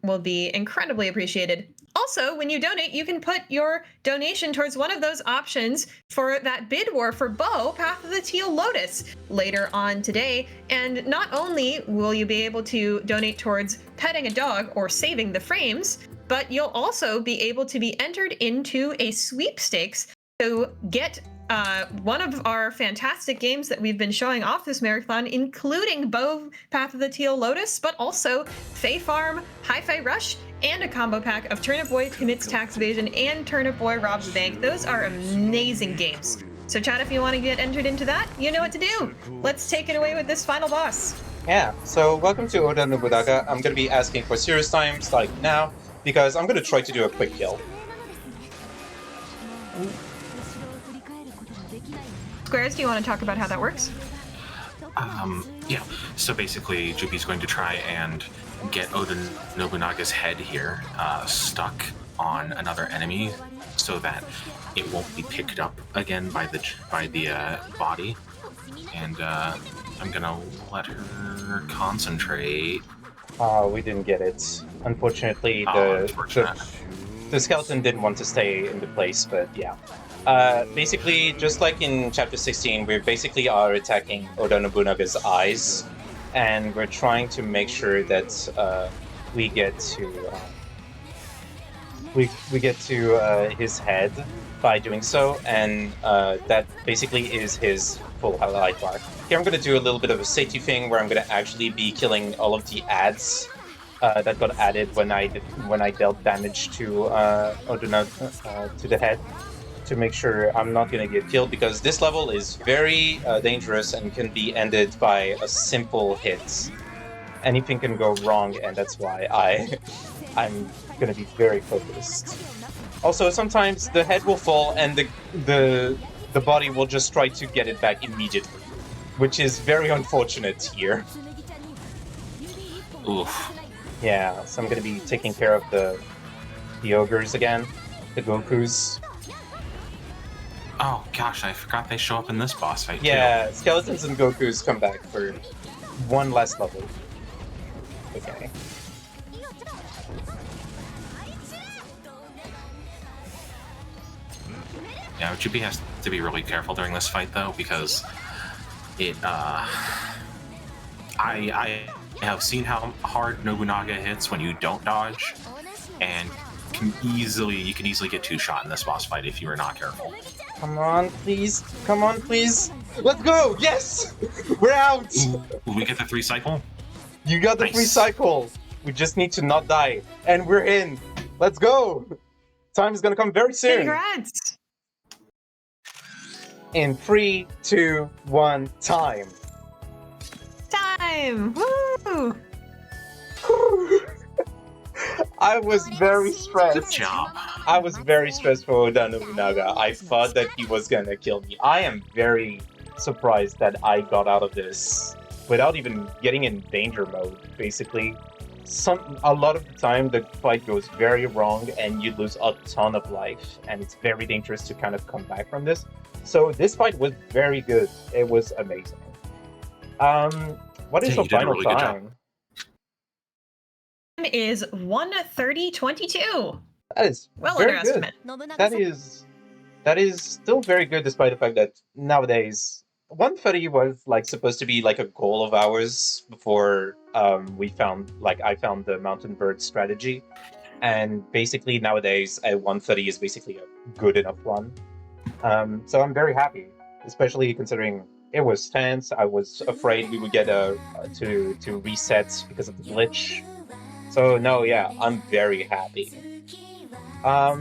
will be incredibly appreciated. Also, when you donate, you can put your donation towards one of those options for that bid war for Bo, Path of the Teal Lotus, later on today. And not only will you be able to donate towards petting a dog or saving the frames, but you'll also be able to be entered into a sweepstakes to get one of our fantastic games that we've been showing off this marathon, including Bo, Path of the Teal Lotus, but also Fae Farm, Hi-Fi Rush, and a combo pack of Turnip Boy Commits Tax Evasion and Turnip Boy Robs the Bank. Those are amazing games. So chat, if you want to get entered into that, you know what to do. Let's take it away with this final boss. Yeah, so welcome to Oda Nobunaga. I'm going to be asking for serious times like now, because I'm going to try to do a quick kill. Squares, do you want to talk about how that works? Yeah. So basically, Jupi's going to try and get Oda Nobunaga's head here stuck on another enemy, so that it won't be picked up again by the body. And I'm gonna let her concentrate. Oh, we didn't get it. Unfortunately, Unfortunate. the skeleton didn't want to stay in the place, but yeah. Basically, just like in chapter 16, we basically are attacking Oda Nobunaga's eyes, and we're trying to make sure that we get to we get to his head by doing so, and that basically is his full highlight bar. Here I'm going to do a little bit of a safety thing where I'm going to actually be killing all of the ads that got added when I dealt damage to Oduna to the head, to make sure I'm not going to get killed, because this level is very dangerous and can be ended by a simple hit. Anything can go wrong, and that's why I'm going to be very focused. Also, sometimes the head will fall and the body will just try to get it back immediately, which is very unfortunate here. Oof. Yeah, so I'm going to be taking care of the ogres again, the Gokus. Oh gosh, I forgot they show up in this boss fight Yeah, skeletons and Gokus come back for one last level. Okay. Yeah, Jupi has to be really careful during this fight though, because it I have seen how hard Nobunaga hits when you don't dodge, and you can easily get two-shot in this boss fight if you are not careful. Come on, please. Come on, please. Let's go! Yes! We're out! Will we get the 3 cycle? You got the Nice. 3 cycle. We just need to not die. And we're in. Let's go! Time is gonna come very soon. Congrats! In 3, 2, 1, time. Time! Woo! I was very stressed. Good job. I was very stressed for Oda Nobunaga. I thought that he was gonna kill me. I am very surprised that I got out of this without even getting in danger mode, basically. A lot of the time the fight goes very wrong and you lose a ton of life, and it's very dangerous to kind of come back from this. So this fight was very good. It was amazing. What is Yeah, your you did a final really good job. time? Is 1:30:22. That is Well very under good. estimate. That is still very good, despite the fact that nowadays 130 was like supposed to be like a goal of ours before I found the mountain bird strategy, and basically nowadays a 130 is basically a good enough one. So I'm very happy, especially considering it was tense. I was afraid we would get to reset because of the glitch. So no, yeah, I'm very happy. It's I a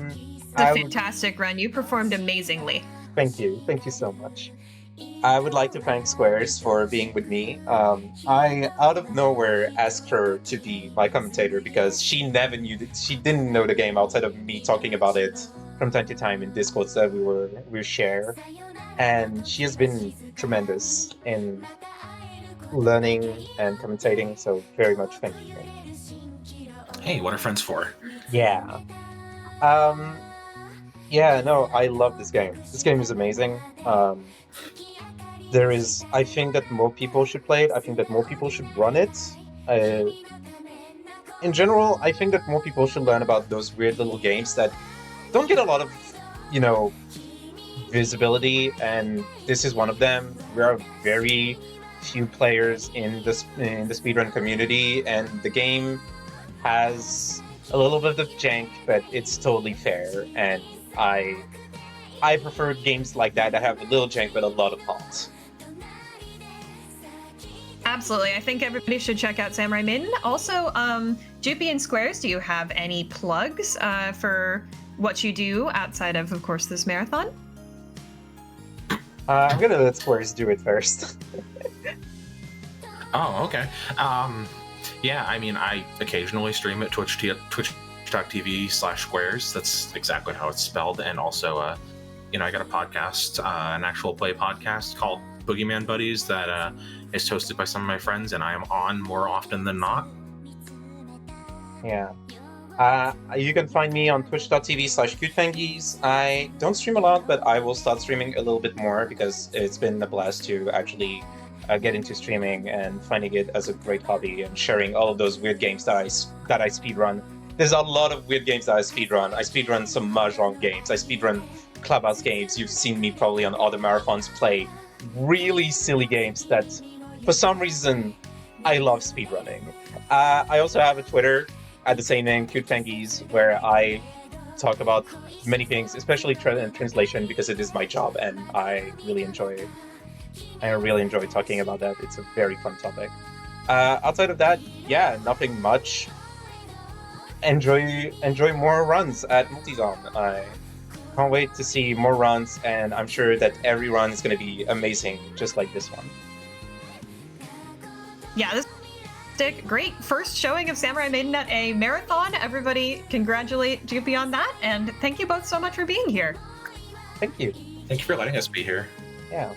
would- fantastic run. You performed amazingly. Thank you so much. I would like to thank Squares for being with me. I, out of nowhere, asked her to be my commentator because she didn't know the game outside of me talking about it from time to time in Discords that we share, and she has been tremendous in learning and commentating. So very much thank you. Hey, what are friends for? Yeah. Yeah, no, I love this game. This game is amazing. I think that more people should play it. I think that more people should run it. In general, I think that more people should learn about those weird little games that don't get a lot of, visibility, and this is one of them. There are very few players in the speedrun community, and the game has a little bit of jank, but it's totally fair, and I prefer games like that have a little jank but a lot of heart. Absolutely. I think everybody should check out Samurai Maiden. Also, Jupi and Squares, do you have any plugs for what you do outside of course, this marathon? I'm gonna let Squares do it first. Oh, okay. Yeah, I mean, I occasionally stream at twitch.tv/squares. That's exactly how it's spelled. And also, I got a podcast, an actual play podcast called Boogeyman Buddies that is hosted by some of my friends, and I am on more often than not. Yeah. You can find me on twitch.tv/cutefangies. I don't stream a lot, but I will start streaming a little bit more because it's been a blast to actually get into streaming and finding it as a great hobby and sharing all of those weird games that I speedrun. There's a lot of weird games that I speedrun. I speedrun some Mahjong games. I speedrun Clubhouse games. You've seen me probably on other marathons play really silly games that, for some reason, I love speedrunning. I also have a Twitter at the same name, Cute Fangies, where I talk about many things, especially translation, because it is my job and I really enjoy talking about that. It's a very fun topic. Outside of that, yeah, nothing much. Enjoy more runs at Multithon. I can't wait to see more runs, and I'm sure that every run is going to be amazing, just like this one. Yeah, this great first showing of Samurai Maiden at a marathon. Everybody congratulate Jupi on that, and thank you both so much for being here. Thank you. Thank you for letting us be here. Yeah.